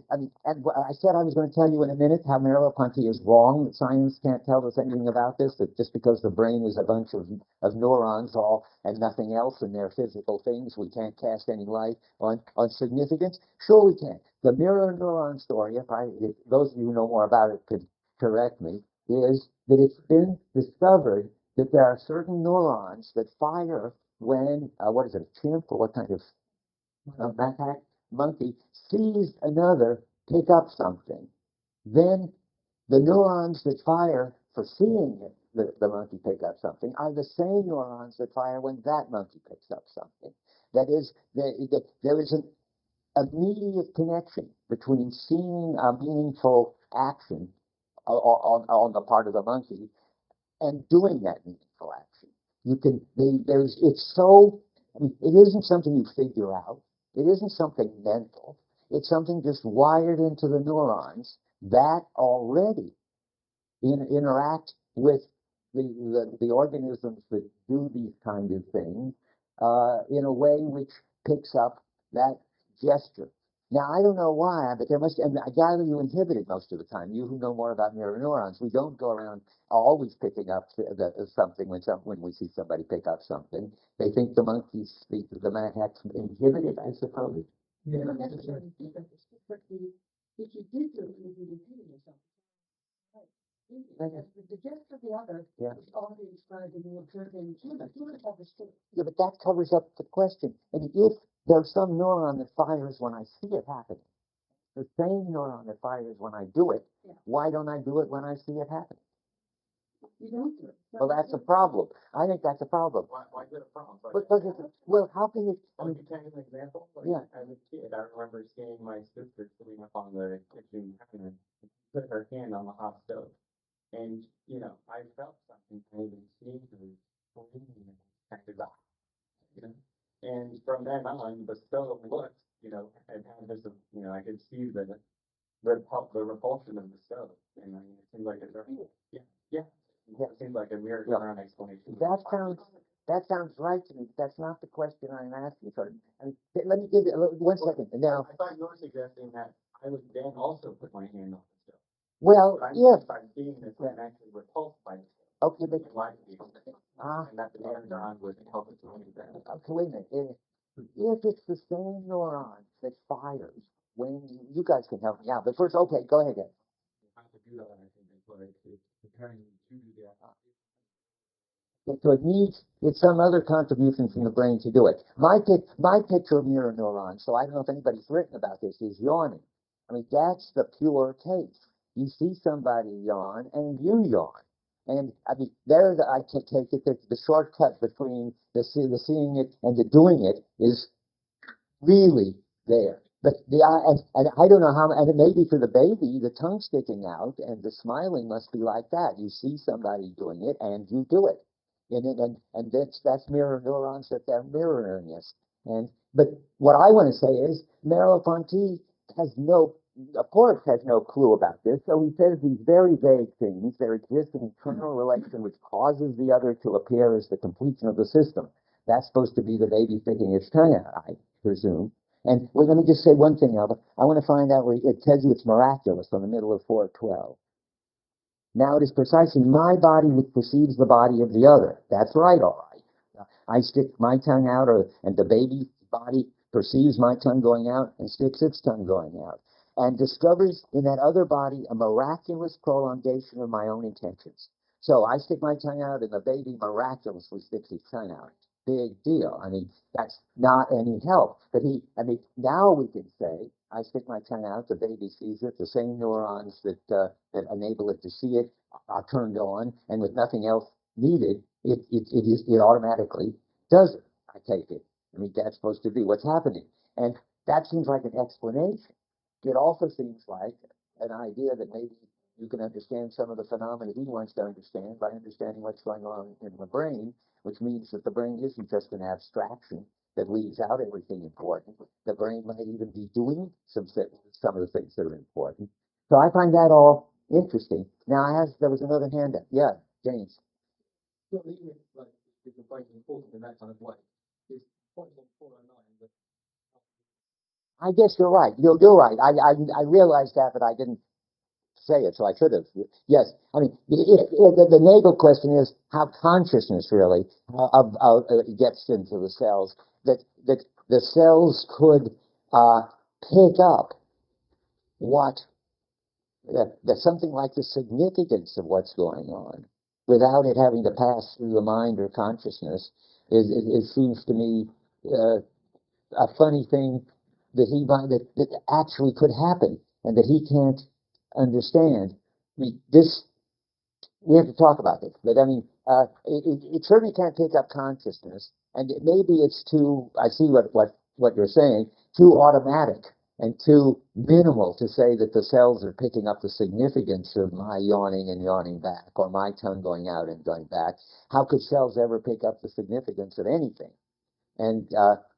I mean, and I said I was going to tell you in a minute how Merleau-Ponty is wrong, that science can't tell us anything about this, that just because the brain is a bunch of neurons all and nothing else and they're physical things, we can't cast any light on significance. Sure we can. The mirror neuron story, if those of you who know more about it could correct me, is that it's been discovered that there are certain neurons that fire when, what is it, a chimp or what kind of macaque? Monkey sees another pick up something. Then the neurons that fire for seeing it, the monkey pick up something are the same neurons that fire when that monkey picks up something. That is, there is an immediate connection between seeing a meaningful action on the part of the monkey and doing that meaningful action. You can, it's so, I mean, it isn't something you figure out. It isn't something mental. It's something just wired into the neurons that already interact with the organisms that do these kind of things in a way which picks up that gesture. Now, I don't know why, but there must, and I gather you inhibit it most of the time. You who know more about mirror neurons, we don't go around always picking up something when we see somebody pick up something. They think the monkeys, the macaques inhibit it, I suppose. Yeah, Well, that's right. if you did do it, you would be repeating yourself. Right. The gesture of the other is already described in the observing human. Humans have this too. Yeah, but that covers up the question. And if there's some neuron that fires when I see it happening, the same neuron that fires when I do it, why don't I do it when I see it happen? You don't do it. Well, that's a problem. I think that's a problem. Why is it a problem? Because well, how can it? I Can mean, you tell me an example? Yeah. As a kid, I remember seeing my sister sitting up on the kitchen counter, put her hand on the hot stove, and I felt something kind of seeing her kind of die, you know. And from then on, the stove looked, and had this, I could see the repulsion of the stove, and it seemed like a yeah. It seemed like a mirror neuron explanation. That sounds right to me. But that's not the question I'm asking. So, I mean, let me give you 1 second. Now, I thought you were suggesting that I would then also put my hand on the stove. well, But I'm if by seeing this, I'm actually repulsed by the stove. okay, but And that the mirror neuron would help it to understand. okay, wait a minute. If it's the same neuron that fires when you guys can help me out. But first, okay, go ahead. How to do that, I think, is what it's preparing you to do that. So it's some other contribution from the brain to do it. My picture of mirror neurons, so I don't know if anybody's written about this, is yawning. I mean, that's the pure case. You see somebody yawn and you yawn. And I mean, I take it that the shortcut between the seeing it and the doing it is really there. But and I don't know how, and it may be for the baby, the tongue sticking out and the smiling must be like that. You see somebody doing it and you do it. And that's mirror neurons that they're mirroring us. But what I want to say is Merleau-Ponty of course, has no clue about this. So he says these very vague things. There exists an internal relation which causes the other to appear as the completion of the system. That's supposed to be the baby sticking its tongue out, I presume. And well, let me just say one thing, Albert. I want to find out where it tells you it's miraculous on the middle of 412. Now it is precisely my body which perceives the body of the other. That's right, all right. I stick my tongue out, and the baby's body perceives my tongue going out and sticks its tongue going out, and discovers in that other body a miraculous prolongation of my own intentions. So I stick my tongue out, and the baby miraculously sticks its tongue out. Big deal. I mean, that's not any help. But now we can say, I stick my tongue out, the baby sees it, the same neurons that enable it to see it are turned on, and with nothing else needed, it automatically does it. I take it. I mean, that's supposed to be what's happening. And that seems like an explanation. It also seems like an idea that maybe you can understand some of the phenomena he wants to understand by understanding what's going on in the brain, which means that the brain isn't just an abstraction that leaves out everything important. The brain might even be doing some of the things that are important. So I find that all interesting. Now, there was another hand up. Yeah, James. So even if the brain is important in that kind of way, it's 0.409, but I guess you're right. You're right. I realized that, but I didn't say it, so I should have. Yes, I mean, the Nagel question is how consciousness really gets into the cells. That the cells could pick up what that something like the significance of what's going on without it having to pass through the mind or consciousness. It seems to me a funny thing that that actually could happen and that he can't understand. I mean, this we have to talk about this, but I mean, it certainly can't pick up consciousness, and maybe it's too. I see what you're saying, too automatic and too minimal to say that the cells are picking up the significance of my yawning and yawning back, or my tongue going out and going back. How could cells ever pick up the significance of anything? And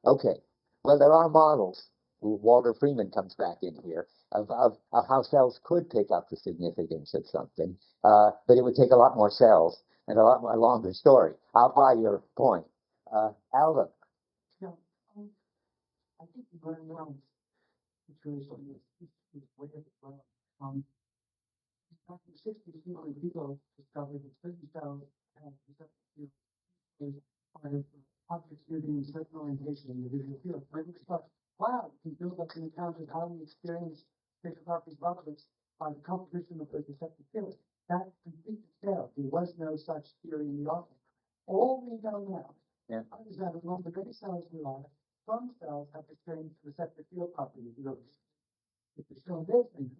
okay, well, there are models. Walter Freeman comes back in here of how cells could pick up the significance of something, but it would take a lot more cells and a lot more longer story. I'll buy your point. Alva. Yeah, I think the very well situation is way as well. Back in the 60s, people discovered that certain cells have receptive is part of objects moving in a certain orientation in the visual field. When we start, wow, we can build up an account of how we experience spatial properties of objects by the composition of those receptive fields. That completely failed. There was no such theory in the object. All we know now is that among the many cells we are, some cells have the same receptive field properties. If they show this, then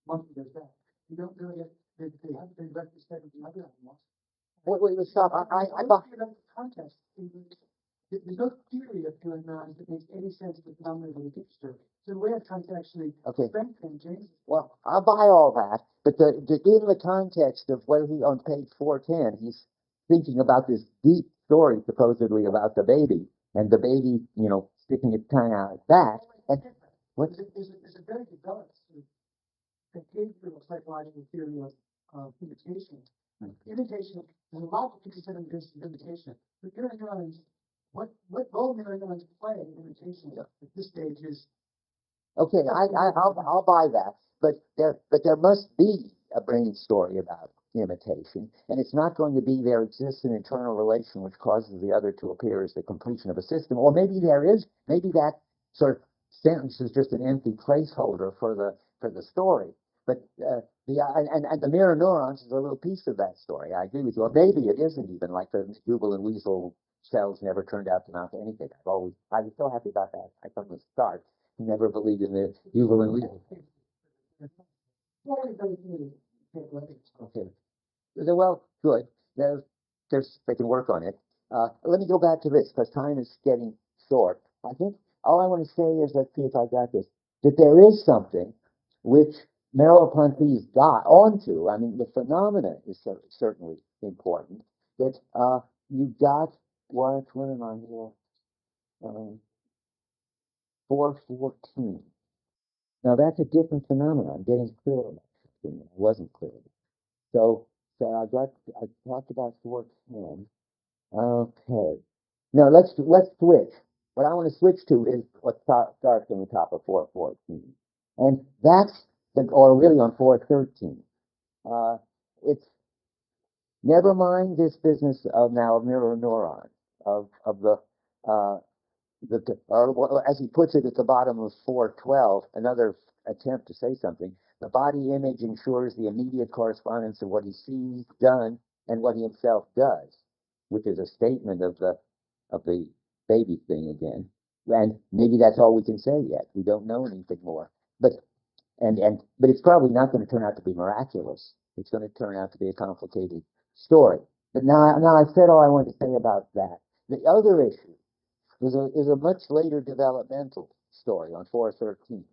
monkey does that. You don't really get, they haven't been represented in other animals. Wait, stop. I don't see that context. There's no theory of doing that that makes any sense of the phenomenon of the picture. So the way of trying to actually strengthen James. Well, I'll buy all that, but in the context of where he on page 410, he's thinking about this deep story supposedly about the baby and the baby, sticking its tongue out its back. And what? There's a very developed behavioral psychological theory of imitation. Imitation, there's a lot of considered this imitation. But mirror neurons, what role mirror neurons play in imitation at this stage is. Okay, I'll buy that, but there must be a brain story about imitation, and it's not going to be there exists an internal relation which causes the other to appear as the completion of a system, or maybe that sort of sentence is just an empty placeholder for the story. But the mirror neurons is a little piece of that story. I agree with you. Or maybe it isn't even like the Jubal and Weasel cells never turned out to amount to anything. I was so happy about that. I from the start never believed in the Jubal and Weasel. Okay. Well, good. They can work on it. Let me go back to this because time is getting short. I think all I want to say is, let's see if I got this, that there is something which Merleau-Ponty's got onto. I mean, the phenomena is certainly important. That you got what am I here? 414. Now that's a different phenomenon. I'm getting clear about something that I wasn't clear about. So I talked about 410. Okay. Now let's switch. What I want to switch to is what starts on the top of 414. And that's or really on 413. It's never mind this business of mirror neuron of the or as he puts it at the bottom of 412, another attempt to say something. The body image ensures the immediate correspondence of what he sees done and what he himself does, which is a statement of the baby thing again. And maybe that's all we can say yet. We don't know anything more. But it's probably not going to turn out to be miraculous. It's going to turn out to be a complicated story. But now I've said all I want to say about that. The other issue is a much later developmental story on 413.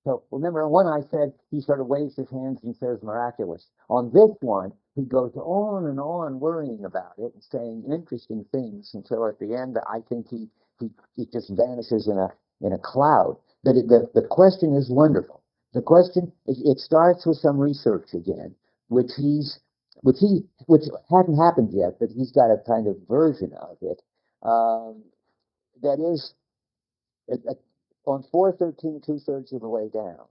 So remember, on one I said he sort of waves his hands and says miraculous. On this one, he goes on and on worrying about it and saying interesting things until at the end, I think he just vanishes in a cloud. But the question is wonderful. The question it starts with some research again, which hadn't happened yet, but he's got a kind of version of it. That is on 413, 2/3 of the way down,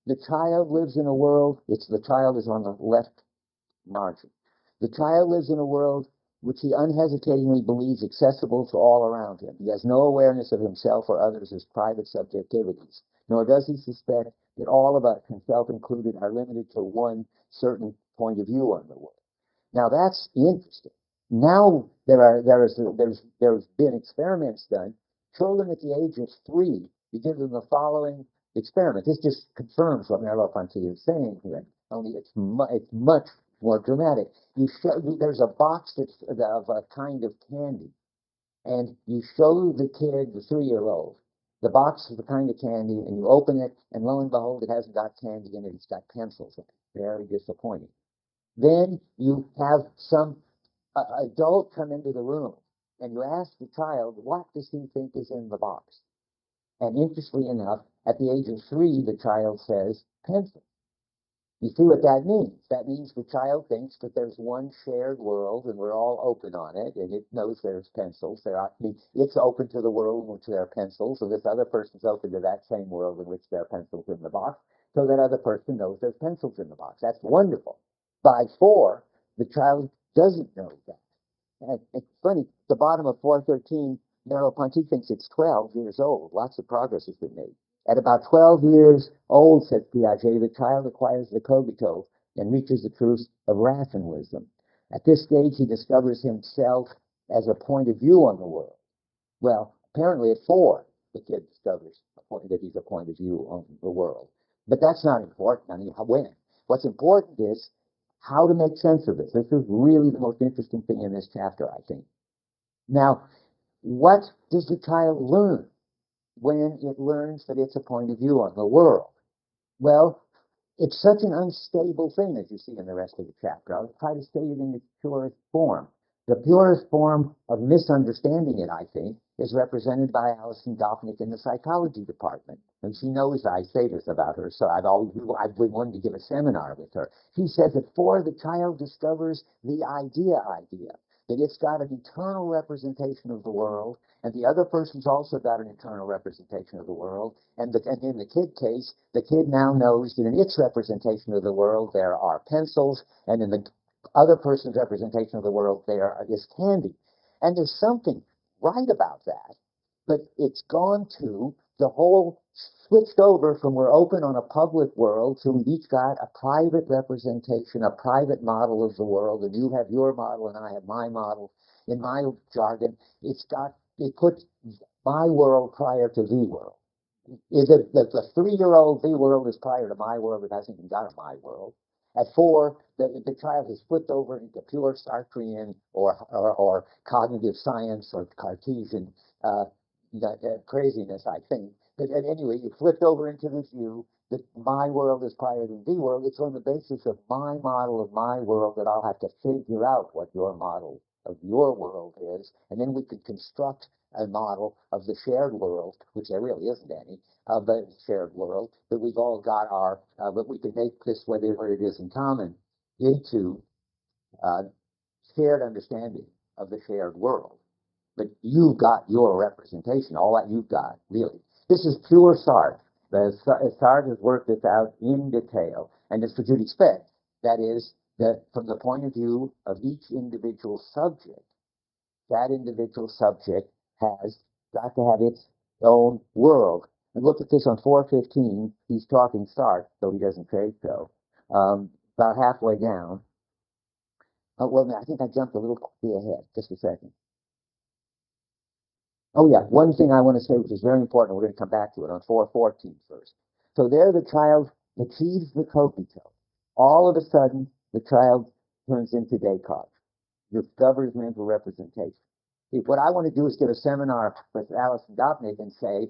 the child lives in a world, the child is on the left margin. The child lives in a world which he unhesitatingly believes accessible to all around him. He has no awareness of himself or others as private subjectivities, nor does he suspect that all of us, himself included, are limited to one certain point of view on the world. Now that's interesting. Now there's been experiments done. Children at the age of 3, you give them the following experiment. This just confirms what Merleau-Ponty is saying here. Only it's much more dramatic. There's a box that's of a kind of candy, and you show the kid, the 3-year-old, the box of the kind of candy, and you open it, and lo and behold, it hasn't got candy in it. It's got pencils in it. Very disappointing. Then you have some adult come into the room, and you ask the child, what does he think is in the box? And interestingly enough, at the age of 3, the child says, pencil. You see what that means? That means the child thinks that there's one shared world, and we're all open on it, and it knows there's pencils. It's open to the world in which there are pencils, so this other person's open to that same world in which there are pencils in the box, so that other person knows there's pencils in the box. That's wonderful. By 4, the child doesn't know that. And it's funny, the bottom of 413, Merleau-Ponty thinks it's 12 years old. Lots of progress has been made. At about 12 years old, says Piaget, the child acquires the cogito and reaches the truth of rationalism. At this stage, he discovers himself as a point of view on the world. Well, apparently at 4, the kid discovers that he's a point of view on the world. But that's not important. I mean, when? What's important is how to make sense of this. This is really the most interesting thing in this chapter, I think. Now, what does the child learn when it learns that it's a point of view on the world? Well, it's such an unstable thing, as you see in the rest of the chapter. I'll try to state it in its purest form. The purest form of misunderstanding it, I think, is represented by Alison Gopnik in the psychology department. And she knows I say this about her, so I've been wanting to give a seminar with her. She says that for the child discovers the idea, that it's got an eternal representation of the world, and the other person's also got an eternal representation of the world. And in the kid case, the kid now knows that in its representation of the world, there are pencils, and in the other person's representation of the world, there is candy. And there's something right about that, but it's gone to the whole switched over from we're open on a public world to we've each got a private representation, a private model of the world, and you have your model and I have my model. In my jargon, it puts my world prior to the world. The 3-year-old the world is prior to my world. It hasn't even got a my world. At 4, the child is flipped over into pure Sartrean or cognitive science or Cartesian craziness, I think. But anyway, you flipped over into this view that my world is prior to the world. It's on the basis of my model of my world that I'll have to figure out what your model of your world is, and then we could construct a model of the shared world, which there really isn't any, of the shared world, that we've all got but we can make this, whatever it is in common, into shared understanding of the shared world. But you've got your representation, all that you've got, really. This is pure Sartre. Sartre has worked this out in detail, and it's what you'd expect. That is, that from the point of view of each individual subject, that individual subject has got to have its own world. And look at this on 415. He's talking Sartre, though he doesn't say so. About halfway down. Oh, well, I think I jumped a little quickly ahead. Just a second. Oh, yeah. One thing I want to say, which is very important, we're going to come back to it on 414 first. So there the child achieves the cogito. All of a sudden, the child turns into Descartes, discovers mental representation. See, what I want to do is give a seminar with Alison Gopnik and say,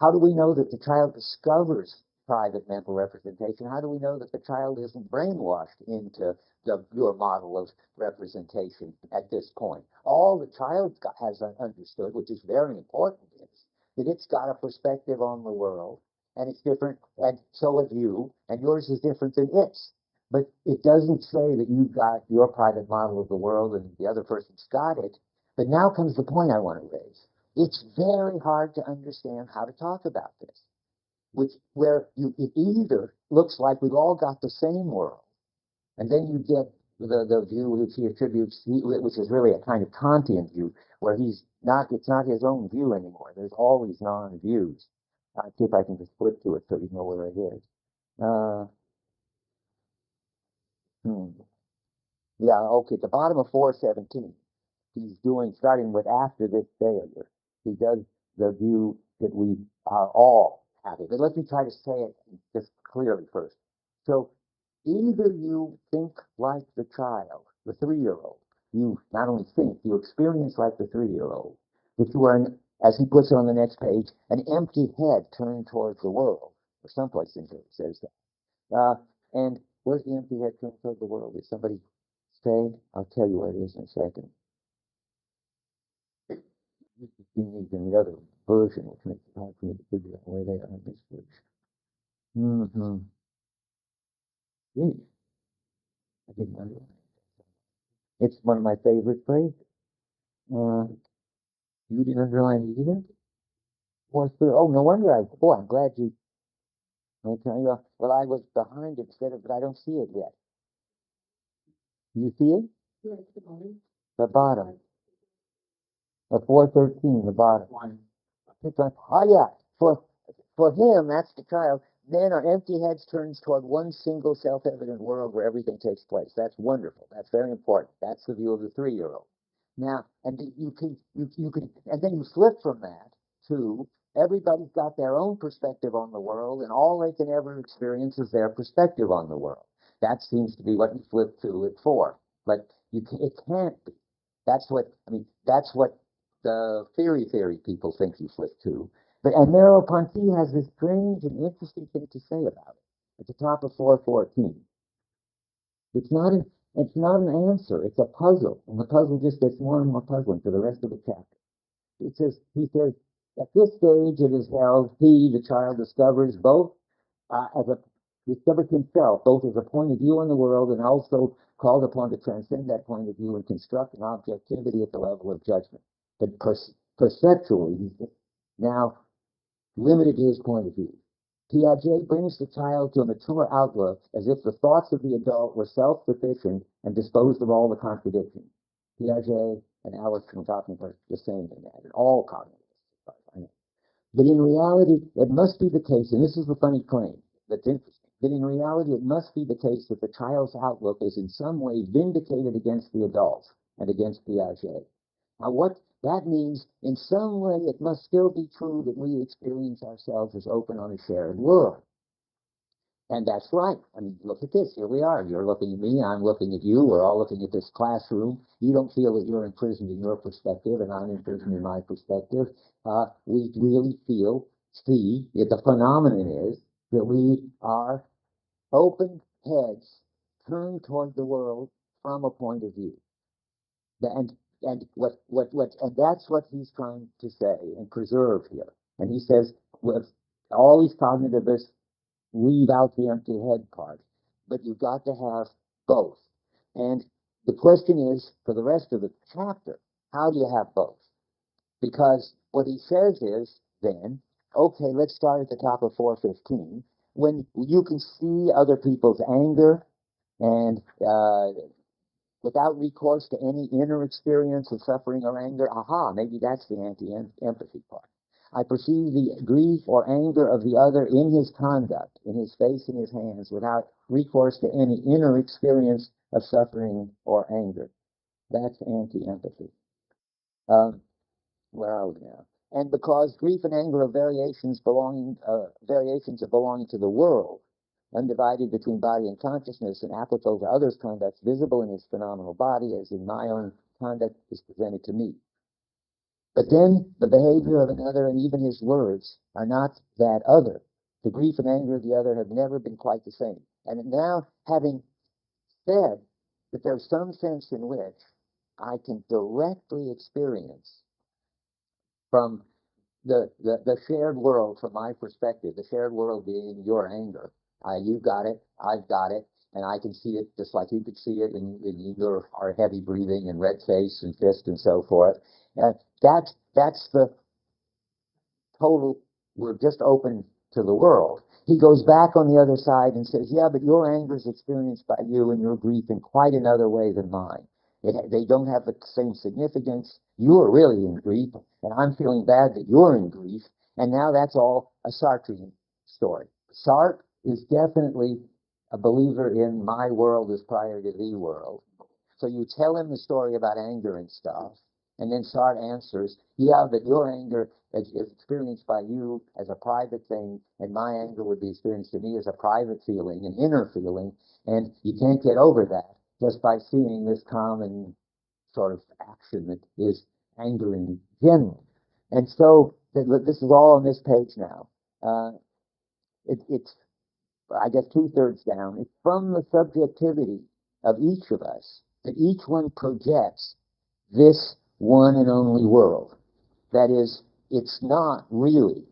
how do we know that the child discovers private mental representation? How do we know that the child isn't brainwashed into your model of representation at this point? All the child has understood, which is very important, is that it's got a perspective on the world, and it's different, and so have you, and yours is different than its. But it doesn't say that you've got your private model of the world and the other person's got it. But now comes the point I want to raise. It's very hard to understand how to talk about this. where it either looks like we've all got the same world, and then you get the view which he attributes, which is really a kind of Kantian view, where it's not his own view anymore. There's always non-views. I'll see if I can just flip to it so you know where it is. Uh, hmm. Yeah, okay, at the bottom of 417, he's starting with after this failure. He does the view that we are all having. But let me try to say it just clearly first. So either you think like the child, the 3-year-old. You not only think, you experience like the 3-year-old. That you are, as he puts it on the next page, an empty head turned towards the world. Or someplace in here it says that. And where's the empty head turned toward the world? Is somebody saying? I'll tell you where it is in a second. This is unique in the other version, which makes it hard for me to figure out where they are in this version. Mm-hmm. Gee, I didn't underline it. It's one of my favorite phrases. You didn't underline it either? Oh, no wonder I'm glad you, okay, well, I was behind it instead of, but I don't see it yet. You see it? Yeah, it's the bottom. The bottom. Of 413, the bottom. Oh, yeah. For him, that's the child. Then our empty heads turns toward one single self-evident world where everything takes place. That's wonderful. That's very important. That's the view of the 3-year-old. Now, and you can, and then you flip from that to everybody's got their own perspective on the world, and all they can ever experience is their perspective on the world. That seems to be what you flip to it for. But it can't be. That's what the theory people think you flip to. And Merleau-Ponty has this strange and interesting thing to say about it. At the top of 414. It's not an answer, it's a puzzle. And the puzzle just gets more and more puzzling for the rest of the chapter. He says, at this stage it is held, he, the child, discovers discovers himself, both as a point of view on the world and also called upon to transcend that point of view and construct an objectivity at the level of judgment. But perceptually, he's now limited to his point of view. Piaget brings the child to a mature outlook as if the thoughts of the adult were self-sufficient and disposed of all the contradictions. Piaget and Alice from Tottenham are the same in that, and all cognitivists. But in reality, it must be the case, and this is the funny claim that's interesting, that in reality it must be the case that the child's outlook is in some way vindicated against the adults and against Piaget. Now, what that means, in some way, it must still be true that we experience ourselves as open on a shared world. And that's right. Look at this. Here we are. You're looking at me. I'm looking at you. We're all looking at this classroom. You don't feel that you're imprisoned in your perspective, and I'm imprisoned in my perspective. We really see that the phenomenon is that we are open heads turned toward the world from a point of view. And that's what he's trying to say and preserve here. And he says, with all these cognitivists leave out the empty head part, but you've got to have both. And the question is, for the rest of the chapter, how do you have both? Because what he says is, then, okay, let's start at the top of 415. When you can see other people's anger and without recourse to any inner experience of suffering or anger, maybe that's the anti-empathy part. I perceive the grief or anger of the other in his conduct, in his face and his hands, without recourse to any inner experience of suffering or anger. That's anti-empathy. Where are we now? And because grief and anger are variations of belonging to the world, undivided between body and consciousness and applicable to others' conducts, visible in his phenomenal body, as in my own conduct is presented to me. But then the behavior of another and even his words are not that other. The grief and anger of the other have never been quite the same. And now, having said that there's some sense in which I can directly experience from the shared world, from my perspective, the shared world being your anger. You've got it, I've got it, and I can see it just like you could see it in your our heavy breathing and red face and fist and so forth. That's the total. We're just open to the world. He goes back on the other side and says, yeah, but your anger is experienced by you and your grief in quite another way than mine. They don't have the same significance. You are really in grief, and I'm feeling bad that you're in grief. And now that's all a Sartrean story. Sartre is definitely a believer in my world is prior to the world. So you tell him the story about anger and stuff, and then Sartre answers, yeah, that your anger is experienced by you as a private thing, and my anger would be experienced to me as a private feeling, an inner feeling, and you can't get over that just by seeing this common sort of action that is anger in general. And so this is all on this page now. It's, I guess, 2/3 down. It's from the subjectivity of each of us that each one projects this one and only world. That is, it's not really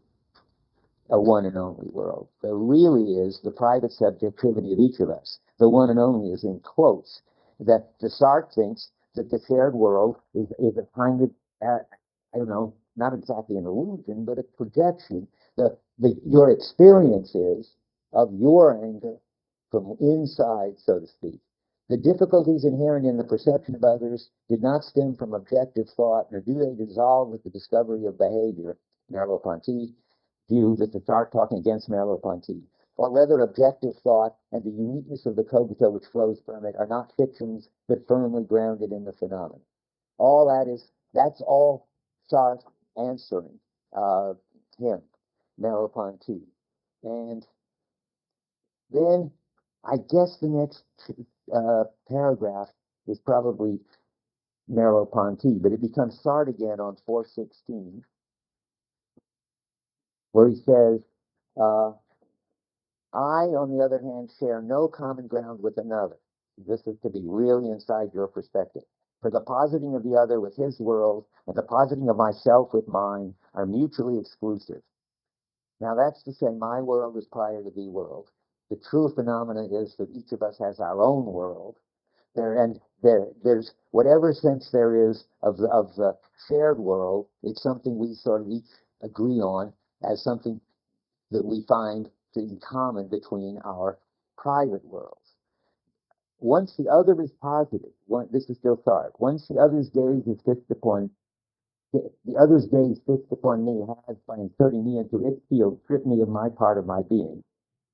a one and only world. There really is the private subjectivity of each of us. The one and only is in quotes. That the Sartre thinks that the shared world is a kind of, I don't know, not exactly an illusion, but a projection. Your experiences of your anger from inside, so to speak. The difficulties inherent in the perception of others did not stem from objective thought, nor do they dissolve with the discovery of behavior. Merleau-Ponty view that the Sartre talking against Merleau-Ponty, or rather objective thought and the uniqueness of the cogito which flows from it are not fictions, but firmly grounded in the phenomenon. All that's all Sartre answering him, Merleau-Ponty. And then I guess the next paragraph is probably Merleau-Ponty, but it becomes Sartre again on 416, where he says, I, on the other hand, share no common ground with another. This is to be really inside your perspective. For the positing of the other with his world and the positing of myself with mine are mutually exclusive. Now that's to say my world is prior to the world. The true phenomena is that each of us has our own world. There's whatever sense there is of the shared world, it's something we sort of each agree on as something that we find in common between our private worlds. Once the other is positive, this is still Sartre, once the other's gaze is fixed upon the other's gaze fixed upon me has, by inserting me into its field, stripped me of my part of my being.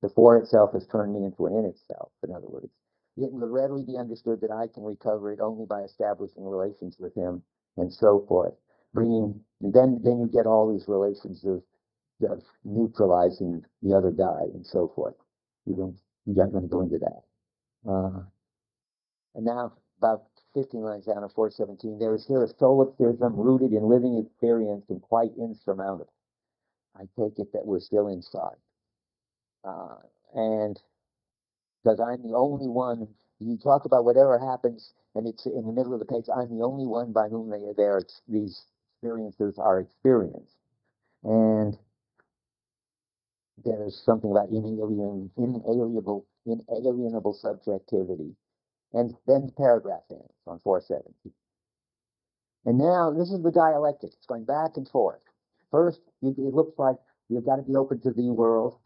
The for itself has turned me into an in itself, in other words. It will readily be understood that I can recover it only by establishing relations with him, and so forth. Then you get all these relations of neutralizing the other guy, and so forth. You're not going to go into that. And now, about 15 lines down on 417, there is here a solipsism rooted in living experience and quite insurmountable. I take it that we're still inside. And because I'm the only one, you talk about whatever happens, and it's in the middle of the page, I'm the only one by whom these experiences are experienced. And there's something about inalienable subjectivity. And then the paragraph ends on 417. And now this is the dialectic. It's going back and forth. First, it looks like you've got to be open to the world.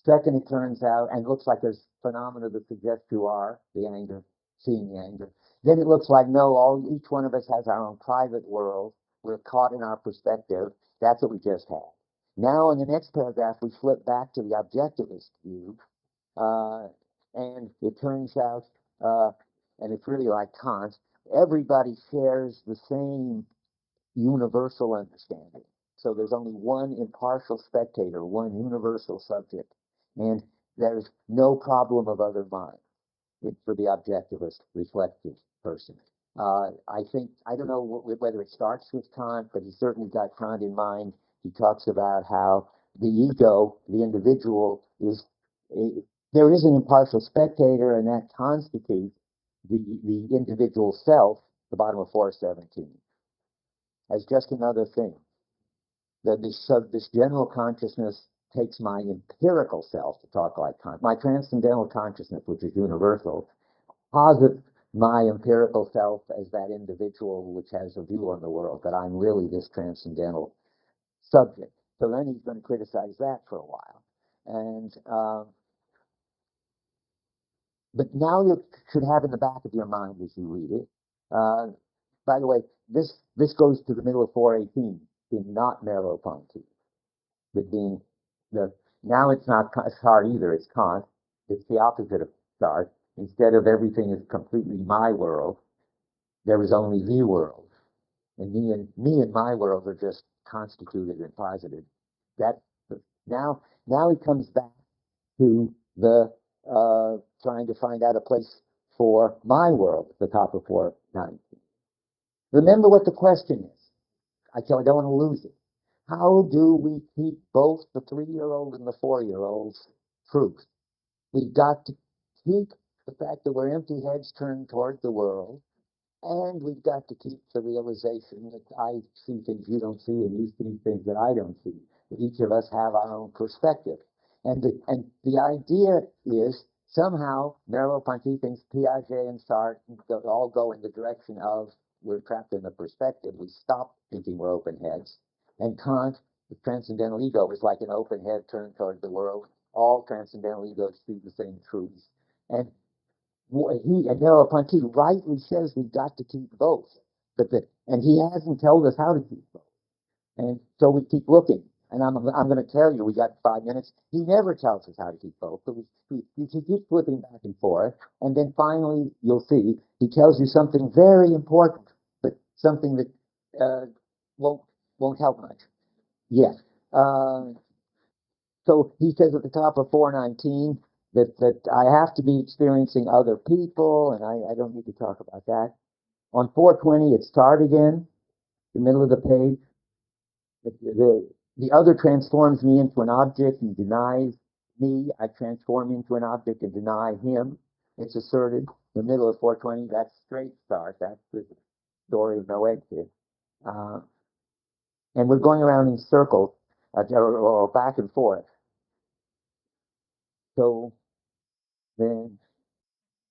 Second, it turns out, and it looks like there's phenomena that suggest you are the anger, seeing the anger. Then it looks like no, each one of us has our own private world. We're caught in our perspective. That's what we just had. Now, in the next paragraph, we flip back to the objectivist view, and it turns out, and it's really like Kant, everybody shares the same universal understanding. So there's only one impartial spectator, one universal subject, and there's no problem of other mind for the objectivist, reflective person. I think, I don't know whether it starts with Kant, but he certainly got Kant in mind. He talks about how the ego, the individual, there is an impartial spectator, and that constitutes the individual self, the bottom of 417, as just another thing. That this general consciousness takes my empirical self, to talk like Kant, my transcendental consciousness, which is universal, posits my empirical self as that individual which has a view on the world, that I'm really this transcendental subject. So then he's going to criticize that for a while. And but now you should have in the back of your mind as you read it. By the way, this goes to the middle of 418, being not Merleau-Ponty, but being the now it's not Sartre either. It's Kant. It's the opposite of Sartre. Instead of everything is completely my world, there is only the world, and me and my world are just constituted and posited. That now he comes back to the trying to find out a place for my world at the top of 419. Remember what the question is. I don't want to lose it. How do we keep both the 3-year-old and the 4-year-old's truth? We've got to keep the fact that we're empty heads turned toward the world, and we've got to keep the realization that I see things you don't see, and you see things that I don't see. That each of us have our own perspective. And the idea is somehow Merleau-Ponty thinks Piaget and Sartre all go in the direction of we're trapped in the perspective. We stop thinking we're open heads. And Kant, the transcendental ego, is like an open head turned toward the world. All transcendental egos see the same truths. And Merleau-Ponty rightly says we've got to keep both, and he hasn't told us how to keep both, and so we keep looking. And I'm going to tell you, we got 5 minutes. He never tells us how to keep both, but we keep flipping back and forth, and then finally you'll see he tells you something very important, but something that won't help much. Yes. So he says at the top of 419 that I have to be experiencing other people, and I don't need to talk about that. On 420, it starts again, the middle of the page. The other transforms me into an object and denies me. I transform into an object and deny him. It's asserted. The middle of 420, that's straight start. That's the story of no exit. And we're going around in circles, or back and forth. So then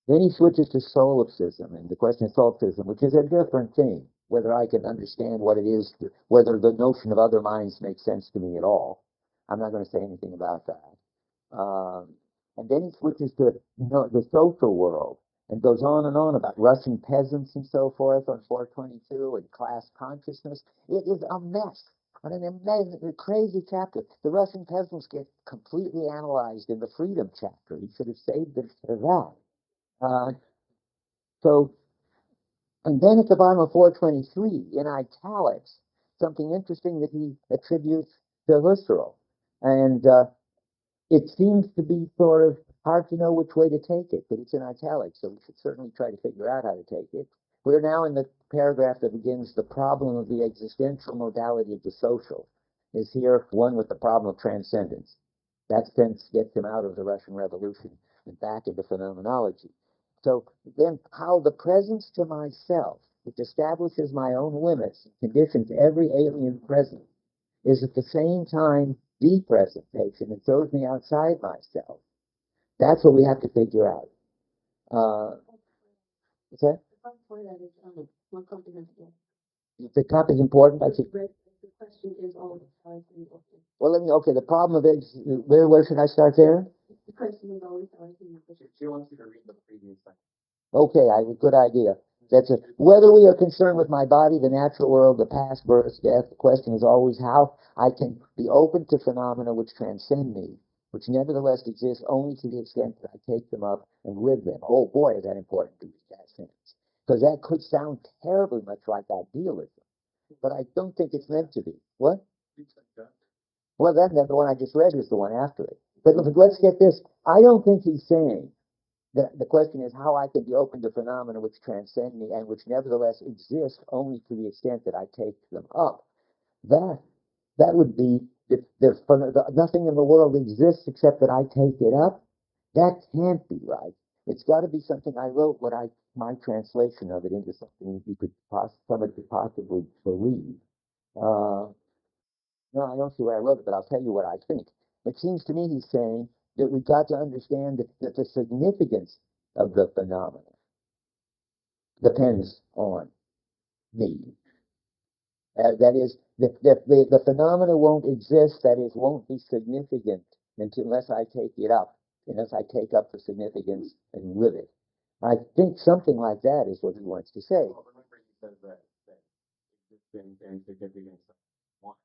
he switches to solipsism, and the question of solipsism, which is a different thing, whether I can understand what it is, whether the notion of other minds makes sense to me at all. I'm not going to say anything about that. And then he switches to the social world and goes on and on about Russian peasants and so forth on 422 and class consciousness. It is a mess. What an amazing, crazy chapter. The Russian peasants get completely analyzed in the freedom chapter. He should have saved it for that. So, and then at the bottom of 423, in italics, something interesting that he attributes to Husserl. And it seems to be sort of hard to know which way to take it, but it's in italics, so we should certainly try to figure out how to take it. We're now in the paragraph that begins, the problem of the existential modality of the social is here one with the problem of transcendence. That sense gets him out of the Russian Revolution and back into phenomenology. So then how the presence to myself, which establishes my own limits and conditions every alien presence, is at the same time depresentation and throws me outside myself. That's what we have to figure out. What's that? More comprehensible. The topic is important. I think. The question is always how is it open? Well, okay. The problem of it is, where should I start there? The question is always how is it open? She wants you to read the previous section. Okay, good idea. That's it. Whether we are concerned with my body, the natural world, the past, birth, death, the question is always how I can be open to phenomena which transcend me, which nevertheless exist only to the extent that I take them up and live them. Oh boy, is that important to read that sentence. Because that could sound terribly much like idealism, but I don't think it's meant to be. What? Well, then the one I just read is the one after it. But let's get this. I don't think he's saying the question is how I can be open to phenomena which transcend me and which nevertheless exist only to the extent that I take them up. That would be nothing in the world exists except that I take it up. That can't be right. It's got to be something I wrote my translation of it into something that somebody could possibly believe. No, I don't see where I wrote it, but I'll tell you what I think. It seems to me he's saying that we've got to understand that the significance of the phenomena depends on me. That is, the phenomena won't exist, that is, won't be significant unless I take it up, unless I take up the significance and live it. I think something like that is what he wants to say. Well, remember he says that existence and significance are one.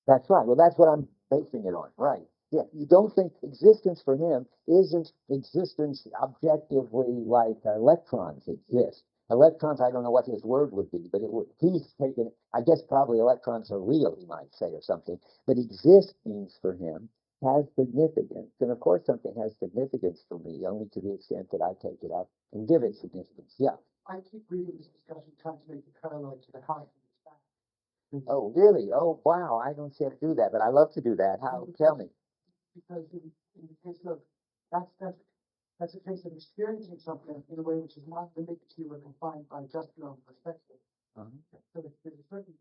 That's right. Well, that's what I'm basing it on. Right. Yeah. You don't think existence for him isn't existence objectively like electrons exist. Electrons, I don't know what his word would be, but he's taken, I guess probably electrons are real, he might say, or something. But existence for him has significance. And of course, something has significance for me only to the extent that I take it up and give it significance. Yeah. I keep reading this discussion, trying to make the parallel to the house in the back. Oh, really? Oh, wow. I don't see how to do that, but I love to do that. How? Tell me. Because in the case of that's a case of experiencing something in a way which is not limited to or confined by just your own perspective. So there's a certain,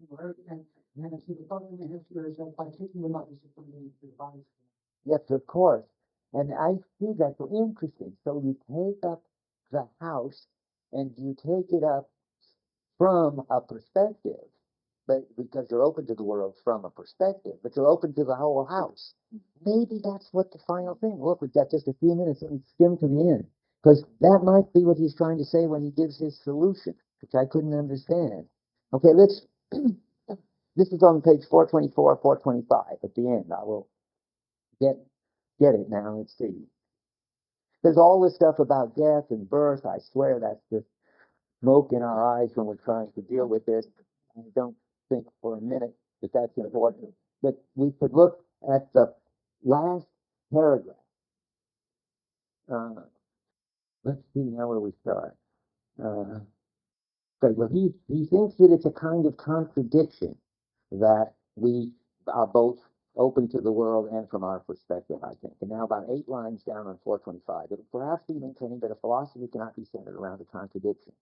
and so the following here is that by taking them up, is just something to the body. Yes, of course. And I see that's interesting. So you take up the house and you take it up from a perspective, but because you're open to the world from a perspective, but you're open to the whole house. Maybe that's what the final thing. Look, we've got just a few minutes and skim to the end. Because that might be what he's trying to say when he gives his solution, which I couldn't understand. Okay, let's, this is on page 424, 425 at the end. I will get it now. Let's see. There's all this stuff about death and birth. I swear that's just smoke in our eyes when we're trying to deal with this. I don't think for a minute that that's important. But we could look at the last paragraph. Let's see now where we start. Okay, well, he thinks that it's a kind of contradiction that we are both open to the world and from our perspective, I think. And now about 8 lines down on 425, it'll perhaps be maintaining that a philosophy cannot be centered around a contradiction,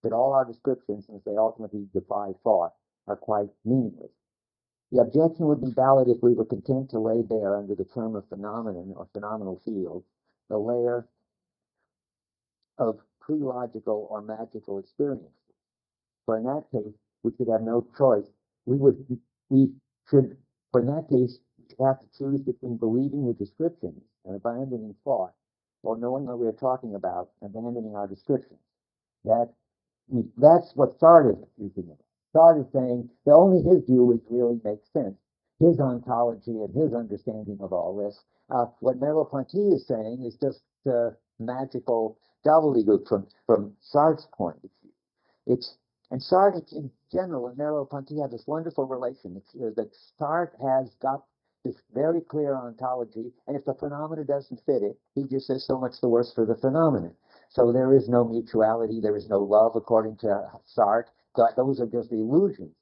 that all our descriptions, since they ultimately defy thought, are quite meaningless. The objection would be valid if we were content to lay bare under the term of phenomenon or phenomenal field the layer of pre-logical or magical experience. For in that case, we should have no choice. We should, for in that case, we should have to choose between believing the descriptions and abandoning thought, or knowing what we are talking about and abandoning our descriptions. That's what Sartre is accusing of. Sartre is saying that only his view which really makes sense, his ontology and his understanding of all this. What Merleau-Ponty is saying is just magical gobbledygook from Sartre's point of view. And Sartre in general and Merleau-Ponty have this wonderful relation that Sartre has got this very clear ontology, and if the phenomena doesn't fit it, he just says so much the worse for the phenomenon. So there is no mutuality, there is no love according to Sartre. Those are just illusions.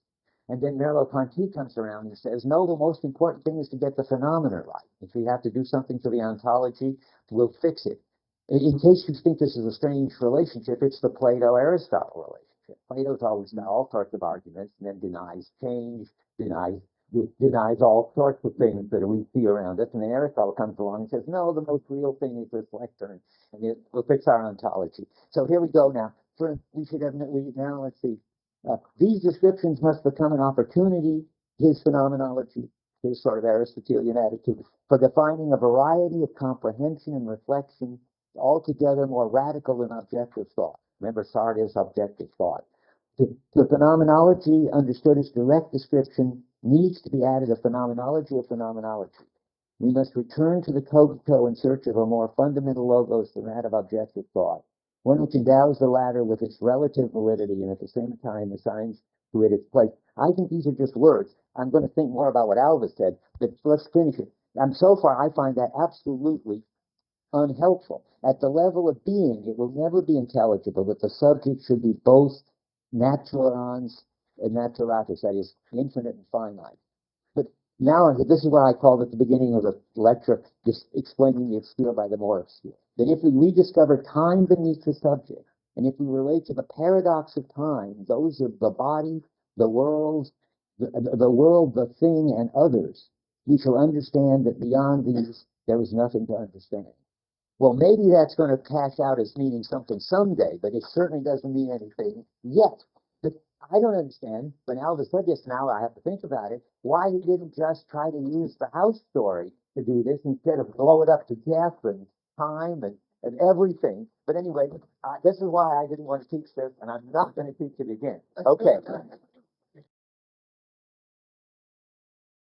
And then Merleau-Ponty comes around and says, no, the most important thing is to get the phenomena right. If we have to do something to the ontology, we'll fix it. In case you think this is a strange relationship, it's the Plato-Aristotle relationship. Plato's always got all sorts of arguments and then denies change, denies all sorts of things that we see around us. And then Aristotle comes along and says, no, the most real thing is this lectern, and it will fix our ontology. So here we go now. Now let's see. These descriptions must become an opportunity, his phenomenology, his sort of Aristotelian attitude, for defining a variety of comprehension and reflection altogether more radical than objective thought. Remember, Sartre is objective thought. The phenomenology, understood as direct description, needs to be added a phenomenology of phenomenology. We must return to the cogito in search of a more fundamental logos than that of objective thought, one which endows the latter with its relative validity and at the same time assigns to it its place. I think these are just words. I'm going to think more about what Alva said, but let's finish it. So far, I find that absolutely unhelpful. At the level of being, it will never be intelligible that the subject should be both naturans and naturatus, that is, infinite and finite. But now, this is what I called at the beginning of the lecture, just explaining the obscure by the more obscure. That if we rediscover time beneath the subject, and if we relate to the paradox of time, those of the body, the world, the thing, and others, we shall understand that beyond these, there is nothing to understand. Well, maybe that's going to cash out as meaning something someday, but it certainly doesn't mean anything yet. But I don't understand, when Alva said this now, I have to think about it, why he didn't just try to use the house story to do this instead of blow it up to death and time and everything. But anyway, this is why I didn't want to teach this, and I'm not going to teach it again. Okay.